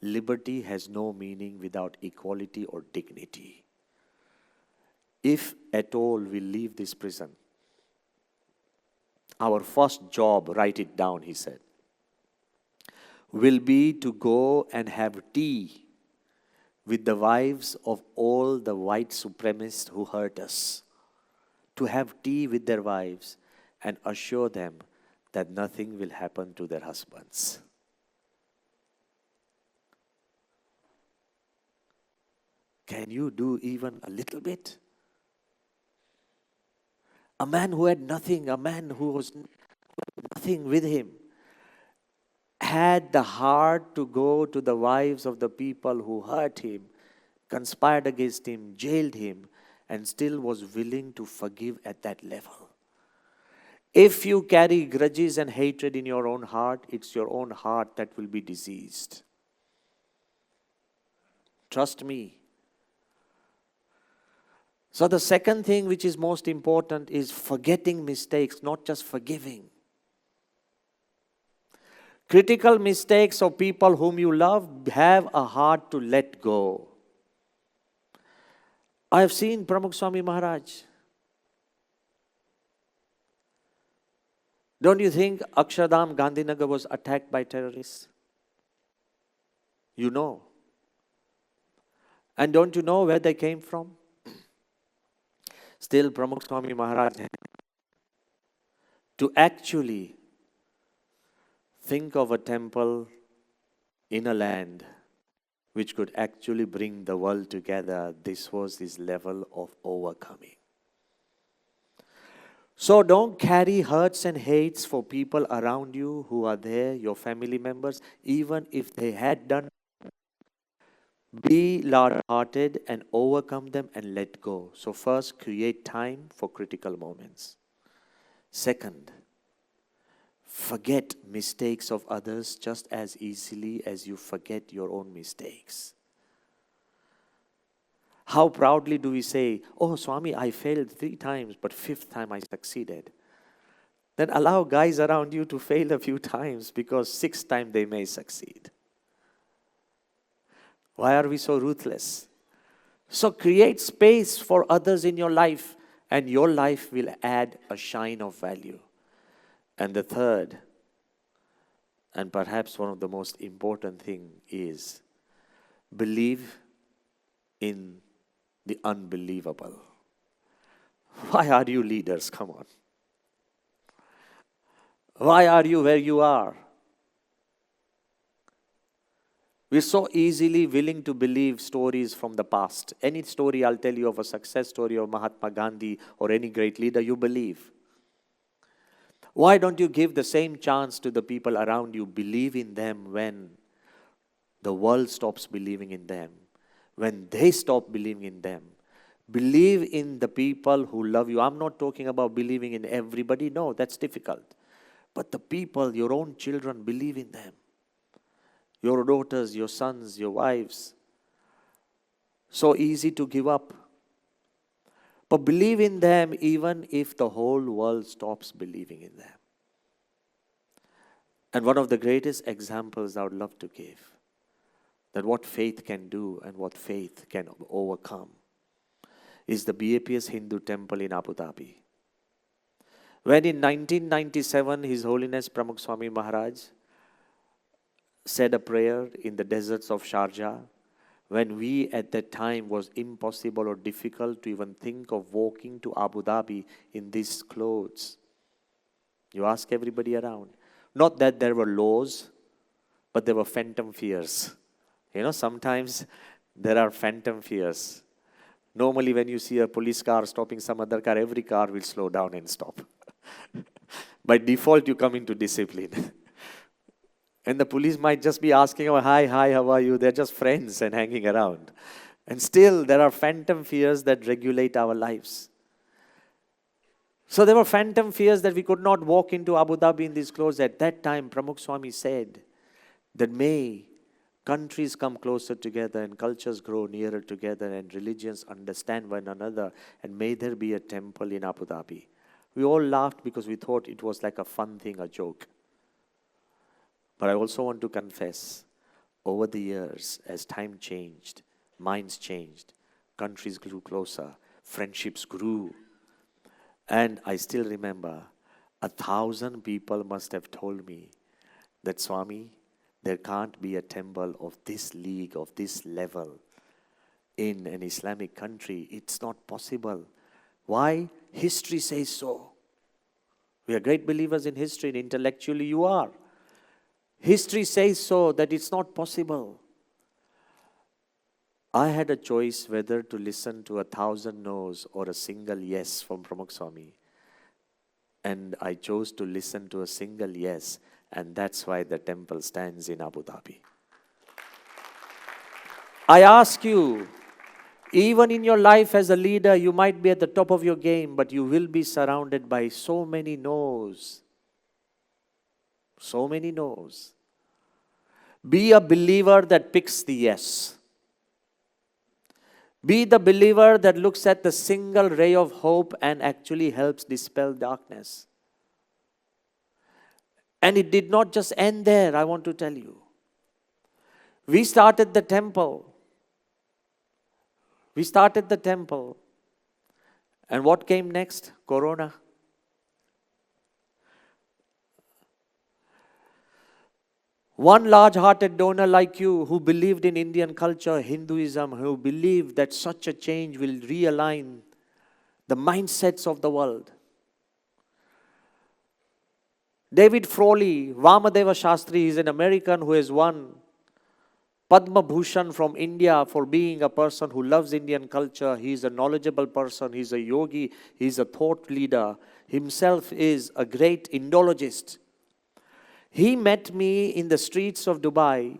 liberty has no meaning without equality or dignity. If at all we leave this prison, our first job, write it down, he said, will be to go and have tea with the wives of all the white supremacists who hurt us. To have tea with their wives and assure them that nothing will happen to their husbands. Can you do even a little bit? A man who had nothing, a man who was nothing with him, had the heart to go to the wives of the people who hurt him, conspired against him, jailed him, and still was willing to forgive at that level. If you carry grudges and hatred in your own heart, it's your own heart that will be diseased. Trust me. So the second thing which is most important is forgetting mistakes, not just forgiving. Critical mistakes of people whom you love, have a heart to let go. I have seen Pramukh Swami Maharaj. Don't you think Akshardham, Gandhinagar was attacked by terrorists? You know. And don't you know where they came from? Still, Pramukh Swami Maharaj, to actually think of a temple in a land which could actually bring the world together, this was his level of overcoming. So don't carry hurts and hates for people around you who are there, your family members, even if they had done. Be large-hearted and overcome them and let go. So first, create time for critical moments. Second, forget mistakes of others just as easily as you forget your own mistakes. How proudly do we say, oh Swami, I failed 3 times, but 5th time I succeeded. Then allow guys around you to fail a few times because 6th time they may succeed. Why are we so ruthless? So create space for others in your life and your life will add a shine of value. And the third, and perhaps one of the most important thing is believe in the unbelievable. Why are you leaders? Come on. Why are you where you are? We're so easily willing to believe stories from the past. Any story I'll tell you of a success story of Mahatma Gandhi or any great leader, you believe. Why don't you give the same chance to the people around you? Believe in them when the world stops believing in them. When they stop believing in them. Believe in the people who love you. I'm not talking about believing in everybody. No, that's difficult. But the people, your own children, believe in them. Your daughters, your sons, your wives. So easy to give up. But believe in them even if the whole world stops believing in them. And one of the greatest examples I would love to give, that what faith can do and what faith can overcome, is the BAPS Hindu temple in Abu Dhabi. When in 1997, His Holiness Pramukh Swami Maharaj said a prayer in the deserts of Sharjah, when we at that time was impossible or difficult to even think of walking to Abu Dhabi in these clothes. You ask everybody around. Not that there were laws, but there were phantom fears. You know, sometimes there are phantom fears. Normally when you see a police car stopping some other car, every car will slow down and stop. By default, you come into discipline. And the police might just be asking, oh, hi, how are you? They're just friends and hanging around. And still, there are phantom fears that regulate our lives. So there were phantom fears that we could not walk into Abu Dhabi in these clothes. At that time, Pramukh Swami said that may countries come closer together and cultures grow nearer together and religions understand one another, and may there be a temple in Abu Dhabi. We all laughed because we thought it was like a fun thing, a joke. But I also want to confess, over the years, as time changed, minds changed, countries grew closer, friendships grew. And I still remember, 1,000 people must have told me that, Swami, there can't be a temple of this league, of this level in an Islamic country. It's not possible. Why? History says so. We are great believers in history, and intellectually you are. History says so, that it's not possible. I had a choice whether to listen to 1,000 no's or a single yes from Pramukh Swami. And I chose to listen to a single yes, and that's why the temple stands in Abu Dhabi. I ask you, even in your life as a leader, you might be at the top of your game, but you will be surrounded by so many no's. So many no's. Be a believer that picks the yes. Be the believer that looks at the single ray of hope and actually helps dispel darkness. And it did not just end there, I want to tell you. We started the temple. And what came next? Corona. One large-hearted donor like you who believed in Indian culture, Hinduism, who believed that such a change will realign the mindsets of the world. David Frawley, Vamadeva Shastri, is an American who has won Padma Bhushan from India for being a person who loves Indian culture. He is a knowledgeable person. He is a yogi. He is a thought leader. Himself is a great Indologist. He met me in the streets of Dubai,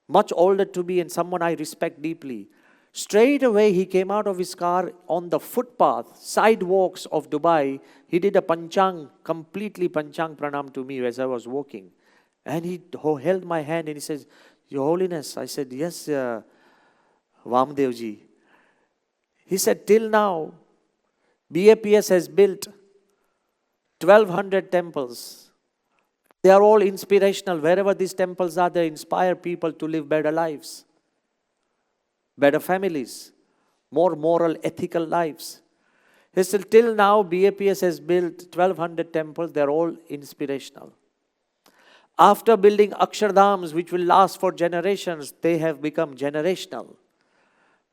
much older to me and someone I respect deeply. Straight away, he came out of his car on the footpath, sidewalks of Dubai. He did a completely panchang pranam to me as I was walking. And he held my hand and he says, Your Holiness. I said, yes, Vamdevji. He said, till now, BAPS has built 1,200 temples. They are all inspirational. Wherever these temples are, they inspire people to live better lives, better families, more moral, ethical lives. He said, till now, BAPS has built 1,200 temples. They are all inspirational. After building Akshardhams, which will last for generations, they have become generational.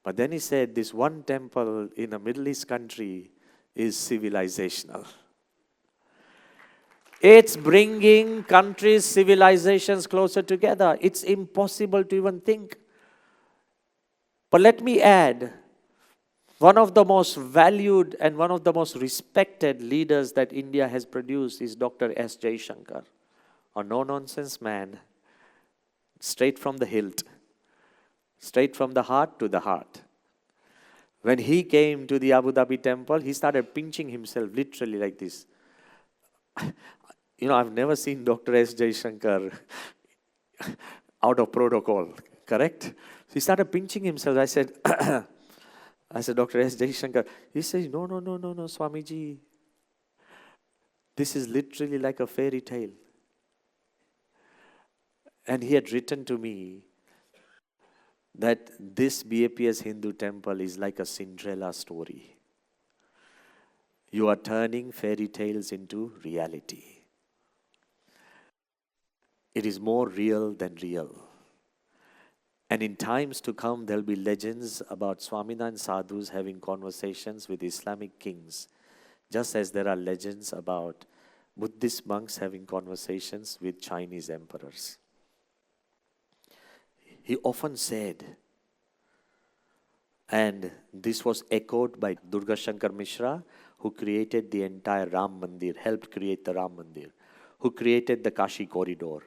But then he said, this one temple in a Middle East country is civilizational. It's bringing countries, civilizations closer together. It's impossible to even think. But let me add, one of the most valued and one of the most respected leaders that India has produced is Dr. S. Jaishankar, a no-nonsense man, straight from the hilt, straight from the heart to the heart. When he came to the Abu Dhabi temple, he started pinching himself literally like this. I've never seen Dr. S. Jaishankar out of protocol, correct? So he started pinching himself. I said, Dr. S. Jaishankar. He says, no, Swamiji. This is literally like a fairy tale. And he had written to me that this BAPS Hindu temple is like a Cinderella story. You are turning fairy tales into reality. It is more real than real. And in times to come, there will be legends about Swaminarayan sadhus having conversations with Islamic kings, just as there are legends about Buddhist monks having conversations with Chinese emperors. He often said, and this was echoed by Durga Shankar Mishra, who created the entire Ram Mandir, helped create the Ram Mandir, who created the Kashi corridor.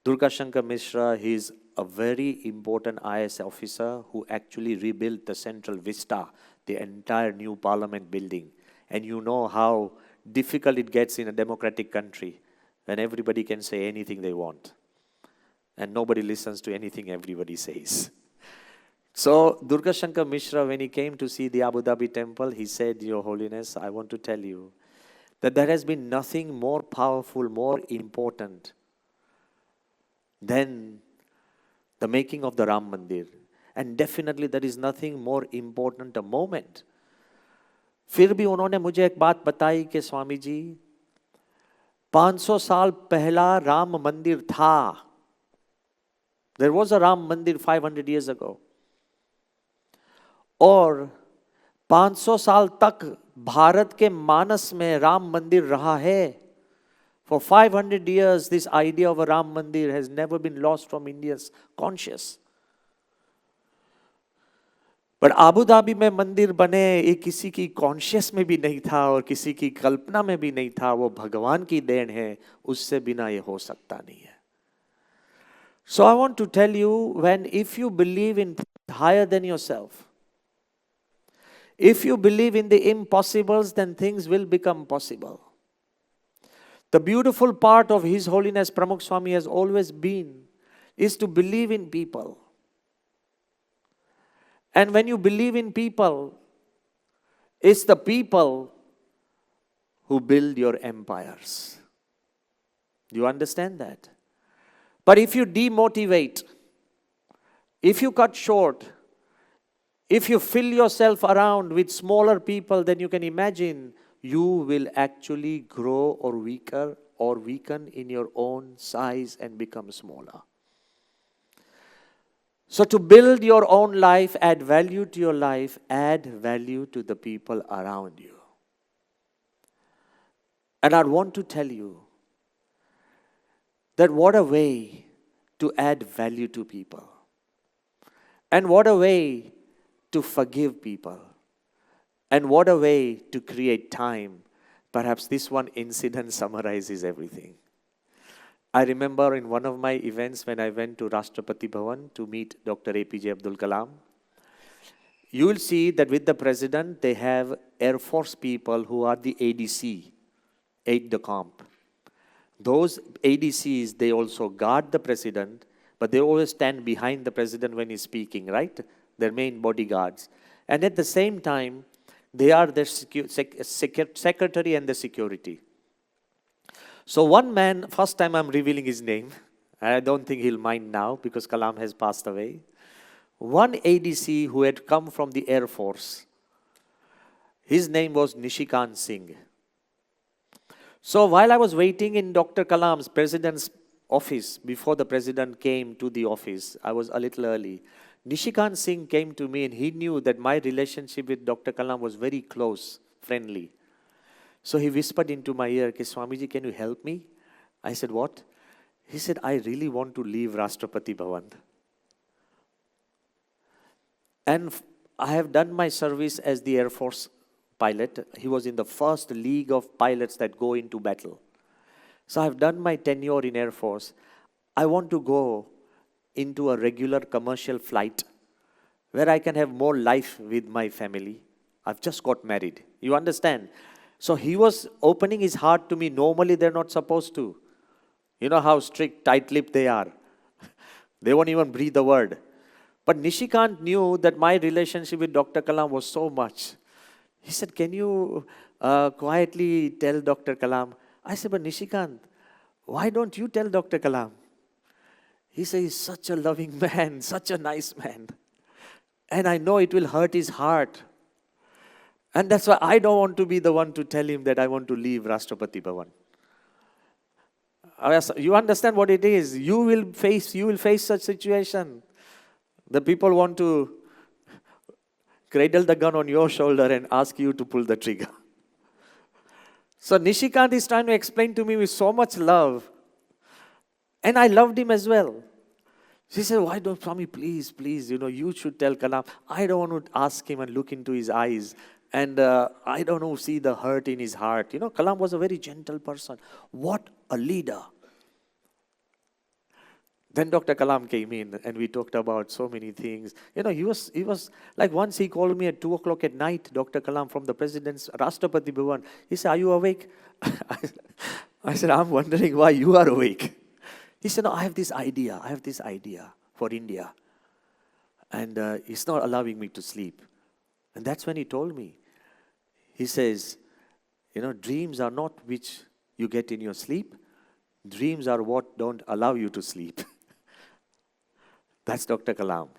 Durga Shankar Mishra, he is a very important IS officer who actually rebuilt the Central Vista, the entire new parliament building. And you know how difficult it gets in a democratic country when everybody can say anything they want. And nobody listens to anything everybody says. So Durga Shankar Mishra, when he came to see the Abu Dhabi temple, he said, Your Holiness, I want to tell you that there has been nothing more powerful, more important than the making of the Ram Mandir. And definitely there is nothing more important a moment. फिर भी उन्होंने मुझे एक बात बताई कि स्वामी जी 500 साल पहला राम मंदिर था There was a Ram Mandir 500 years ago. और 500 साल तक भारत के मानस में राम मंदिर रहा है. For 500 years, this idea of a Ram Mandir has never been lost from India's conscious. But Abu Dhabi में मंदिर बने, ये किसी की कॉन्शियस में भी नहीं था और किसी की कल्पना में भी नहीं था. वो भगवान की देन है, उससे बिना ये हो सकता नहीं है. So I want to tell you, if you believe in higher than yourself, if you believe in the impossibles, then things will become possible. The beautiful part of His Holiness Pramukh Swami has always been is to believe in people. And when you believe in people, it's the people who build your empires. Do you understand that? But if you demotivate, if you cut short, if you fill yourself around with smaller people, then you can imagine you will actually grow or weaken in your own size and become smaller. So to build your own life, add value to your life, add value to the people around you. And I want to tell you that what a way to add value to people. And what a way to forgive people. And what a way to create time. Perhaps this one incident summarizes everything. I remember in one of my events when I went to Rashtrapati Bhavan to meet Dr. APJ Abdul Kalam, you will see that with the president, they have Air Force people who are the ADC, aide de camp. Those ADCs, they also guard the president, but they always stand behind the president when he's speaking, right? Their main bodyguards. And at the same time, they are the secretary and the security. So one man, first time I'm revealing his name, I don't think he'll mind now because Kalam has passed away. One ADC who had come from the Air Force, his name was Nishikant Singh. So while I was waiting in Dr. Kalam's president's office, before the president came to the office, I was a little early. Nishikant Singh came to me and he knew that my relationship with Dr. Kalam was very close, friendly. So he whispered into my ear, Swamiji, can you help me? I said, what? He said, I really want to leave Rashtrapati Bhavan. And I have done my service as the Air Force pilot. He was in the first league of pilots that go into battle. So I've done my tenure in Air Force. I want to go into a regular commercial flight where I can have more life with my family. I've just got married. You understand? So he was opening his heart to me. Normally they're not supposed to. You know how strict, tight-lipped they are. They won't even breathe a word. But Nishikant knew that my relationship with Dr. Kalam was so much. He said, can you quietly tell Dr. Kalam? I said, but Nishikant, why don't you tell Dr. Kalam? He said, he's such a loving man, such a nice man. And I know it will hurt his heart. And that's why I don't want to be the one to tell him that I want to leave Rashtrapati Bhavan. You understand what it is. You will face such situation. The people want to cradle the gun on your shoulder and ask you to pull the trigger. So Nishikant is trying to explain to me with so much love. And I loved him as well. She said, why don't, Swami, please, you should tell Kalam. I don't want to ask him and look into his eyes. And I don't know, see the hurt in his heart. Kalam was a very gentle person. What a leader. Then Dr. Kalam came in and we talked about so many things. He was like once he called me at 2 o'clock at night, Dr. Kalam from the president's Rashtrapati Bhavan. He said, are you awake? I said, I'm wondering why you are awake. He said, no, I have this idea for India. And it's not allowing me to sleep. And that's when he told me. He says, dreams are not which you get in your sleep. Dreams are what don't allow you to sleep. That's Dr. Kalam.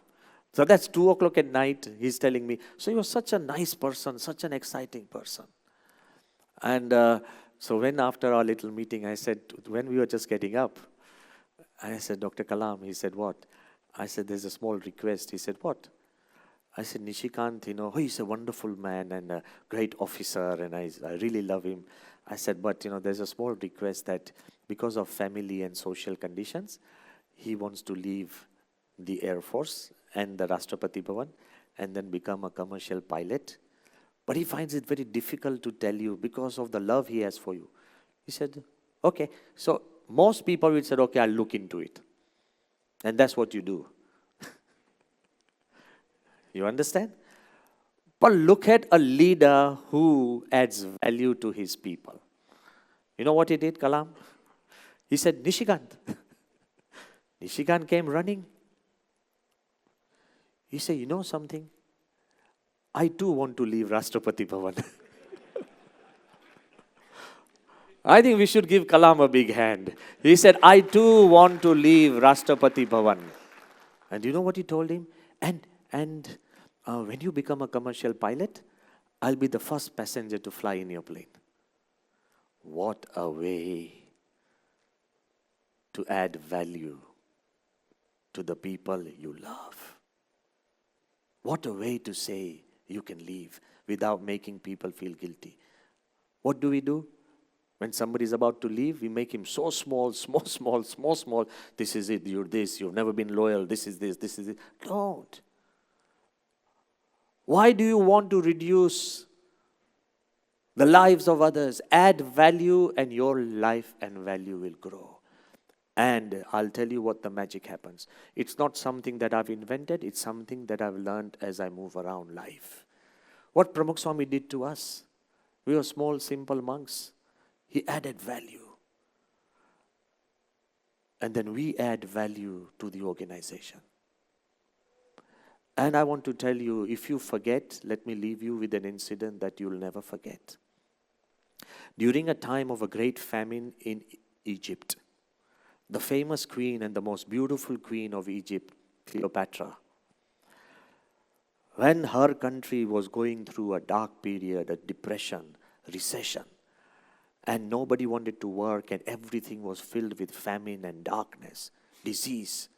So that's 2 o'clock at night. He's telling me, so you're such a nice person, such an exciting person. And so when after our little meeting, I said, when we were just getting up, I said, Dr. Kalam, he said, what? I said, there's a small request. He said, what? I said, Nishikant, he's a wonderful man and a great officer, and I really love him. I said, but, there's a small request that because of family and social conditions, he wants to leave the Air Force and the Rashtrapati Bhavan and then become a commercial pilot. But he finds it very difficult to tell you because of the love he has for you. He said, okay. So most people will say, okay, I'll look into it. And that's what you do. You understand? But look at a leader who adds value to his people. You know what he did, Kalam? He said, Nishikant. Nishikant came running. He said, you know something? I too want to leave Rashtrapati Bhavan. I think we should give Kalam a big hand. He said, I too want to leave Rashtrapati Bhavan. And you know what he told him? And when you become a commercial pilot, I'll be the first passenger to fly in your plane. What a way to add value to the people you love. What a way to say you can leave without making people feel guilty. What do? When somebody is about to leave, we make him so small. This is it, you're this, you've never been loyal, this is it. Don't. Why do you want to reduce the lives of others? Add value and your life and value will grow. And I'll tell you what the magic happens. It's not something that I've invented, it's something that I've learned as I move around life. What Pramukh Swami did to us, we were small, simple monks. He added value. And then we add value to the organization. And I want to tell you, if you forget, let me leave you with an incident that you'll never forget. During a time of a great famine in Egypt, the famous queen and the most beautiful queen of Egypt, Cleopatra, when her country was going through a dark period, a depression, recession, and nobody wanted to work and everything was filled with famine and darkness, disease,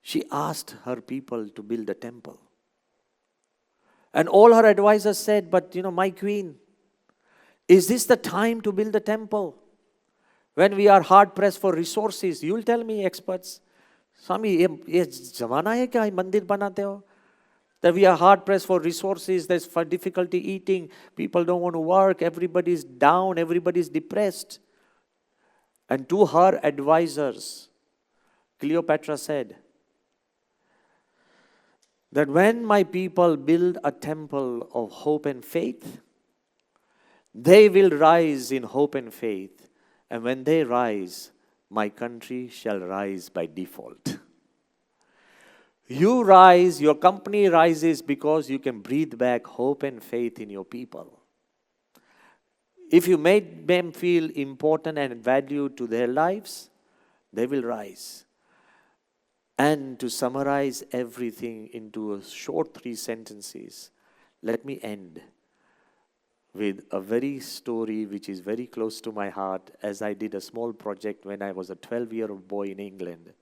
she asked her people to build a temple. And all her advisors said, but my queen, is this the time to build a temple? When we are hard pressed for resources, you'll tell me, experts, Swami, ye zamana hai kya mandir banate ho? That we are hard pressed for resources, there's for difficulty eating, people don't want to work, everybody's down, everybody's depressed. And to her advisors, Cleopatra said, that when my people build a temple of hope and faith, they will rise in hope and faith. And when they rise, my country shall rise by default. You rise, your company rises because you can breathe back hope and faith in your people. If you make them feel important and valued to their lives, they will rise. And to summarize everything into a short 3 sentences, let me end with a very story which is very close to my heart. As I did a small project when I was a 12-year-old boy in England,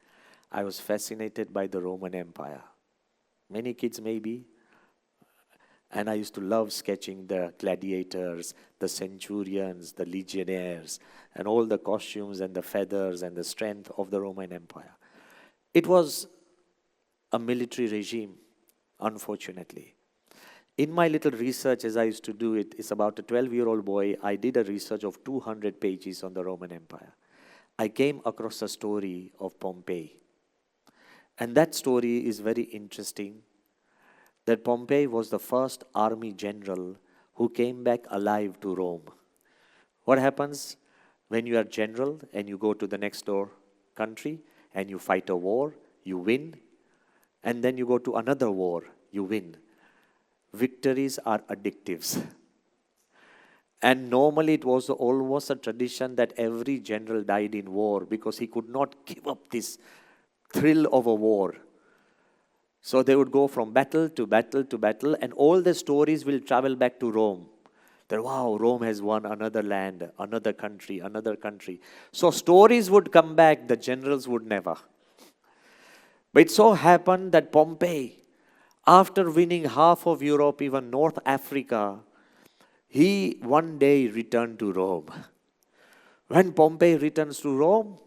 I was fascinated by the Roman Empire. Many kids maybe. And I used to love sketching the gladiators, the centurions, the legionnaires, and all the costumes and the feathers and the strength of the Roman Empire. It was a military regime, unfortunately. In my little research, as I used to do it, it's about a 12-year-old boy, I did a research of 200 pages on the Roman Empire. I came across a story of Pompey. And that story is very interesting, that Pompey was the first army general who came back alive to Rome. What happens when you are general and you go to the next door country and you fight a war, you win, and then you go to another war, you win. Victories are addictives. And normally it was almost a tradition that every general died in war because he could not give up this thrill of a war. So they would go from battle to battle to battle, and all the stories will travel back to Rome. That, wow, Rome has won another land, another country, another country. So stories would come back, the generals would never. But it so happened that Pompey, after winning half of Europe, even North Africa, he one day returned to Rome. When Pompey returns to Rome,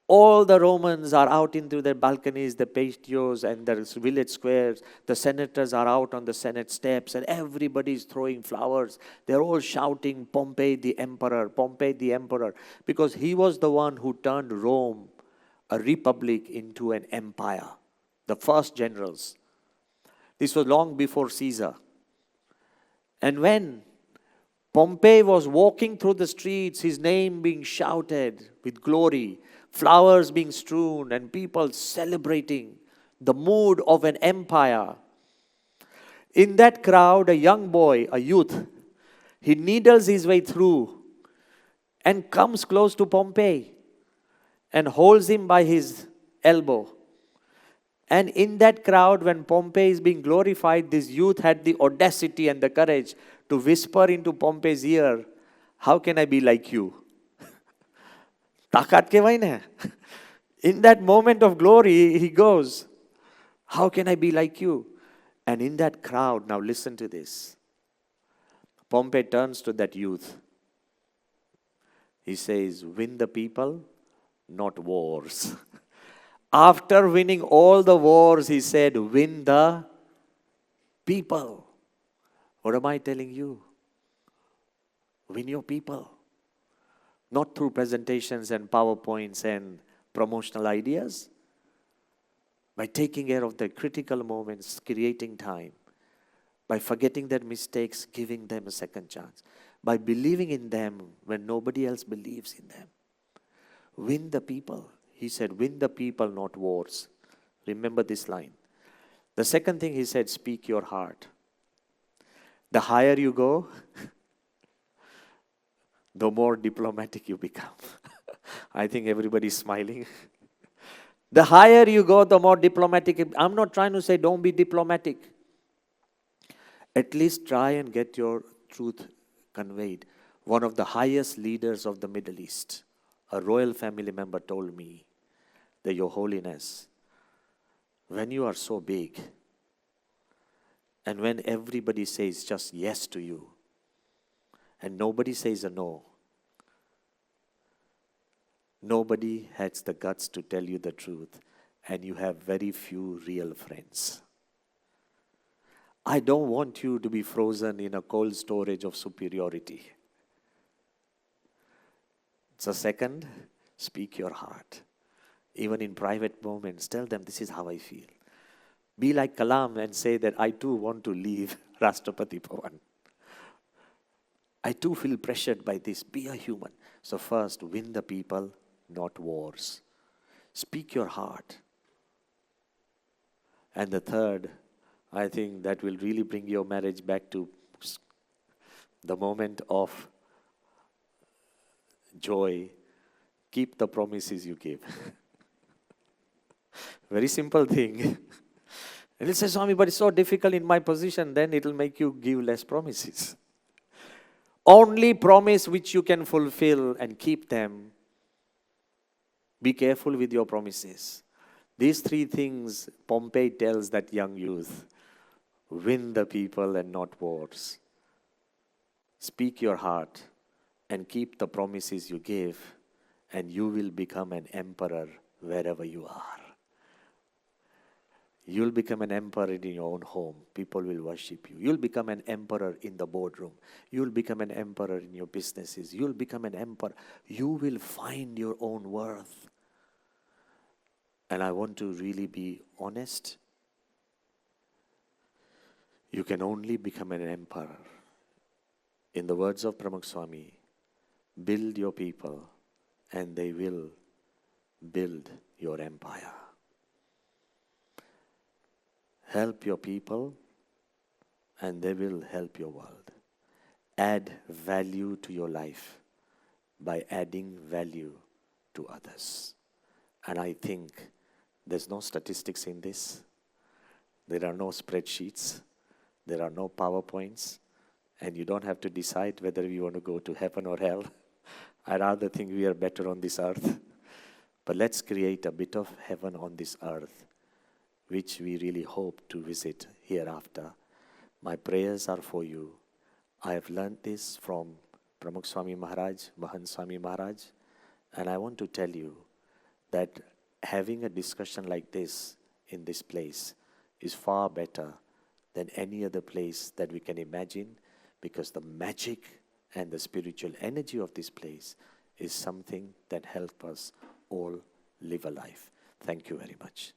all the Romans are out into their balconies, the patios and the village squares. The senators are out on the Senate steps and everybody is throwing flowers. They're all shouting, Pompey the Emperor, Pompey the Emperor. Because he was the one who turned Rome, a republic, into an empire. The first generals. This was long before Caesar. And when Pompey was walking through the streets, his name being shouted with glory, flowers being strewn, and people celebrating the mood of an empire. In that crowd, a young boy, a youth, he needles his way through and comes close to Pompey and holds him by his elbow. And in that crowd, when Pompey is being glorified, this youth had the audacity and the courage to whisper into Pompey's ear, "How can I be like you?" Takat kehvai na. In that moment of glory, he goes, "How can I be like you?" And in that crowd, now listen to this. Pompey turns to that youth. He says, "Win the people, not wars." After winning all the wars, he said, "Win the people." What am I telling you? Win your people. Not through presentations and PowerPoints and promotional ideas. By taking care of the critical moments, creating time. By forgetting their mistakes, giving them a second chance. By believing in them when nobody else believes in them. Win the people. He said, win the people, not wars. Remember this line. The second thing he said, speak your heart. The higher you go, the more diplomatic you become. I think everybody's smiling. The higher you go, the more diplomatic. I'm not trying to say don't be diplomatic. At least try and get your truth conveyed. One of the highest leaders of the Middle East, a royal family member, told me that, Your Holiness, when you are so big and when everybody says just yes to you and nobody says a no, nobody has the guts to tell you the truth and you have very few real friends. I don't want you to be frozen in a cold storage of superiority. So second, speak your heart. Even in private moments, tell them this is how I feel. Be like Kalam and say that I too want to leave Rashtrapati Bhavan. I too feel pressured by this. Be a human. So first, win the people, not wars. Speak your heart. And the third, I think that will really bring your marriage back to the moment of joy. Keep the promises you give. Very simple thing. And it says, Swami, but it's so difficult in my position, then it will make you give less promises. Only promise which you can fulfill and keep them. Be careful with your promises. These three things Pompey tells that young youth. Win the people and not wars. Speak your heart and keep the promises you give, and you will become an emperor wherever you are. You'll become an emperor in your own home. People will worship you. You'll become an emperor in the boardroom. You'll become an emperor in your businesses. You'll become an emperor. You will find your own worth. And I want to really be honest. You can only become an emperor. In the words of Pramukh Swami, build your people and they will build your empire. Help your people and they will help your world. Add value to your life by adding value to others. And I think there's no statistics in this. There are no spreadsheets. There are no PowerPoints. And you don't have to decide whether you want to go to heaven or hell. I rather think we are better on this earth. But let's create a bit of heaven on this earth, which we really hope to visit hereafter. My prayers are for you. I have learned this from Pramukh Swami Maharaj, Mahant Swami Maharaj, and I want to tell you that having a discussion like this in this place is far better than any other place that we can imagine, because the magic and the spiritual energy of this place is something that helps us all live a life. Thank you very much.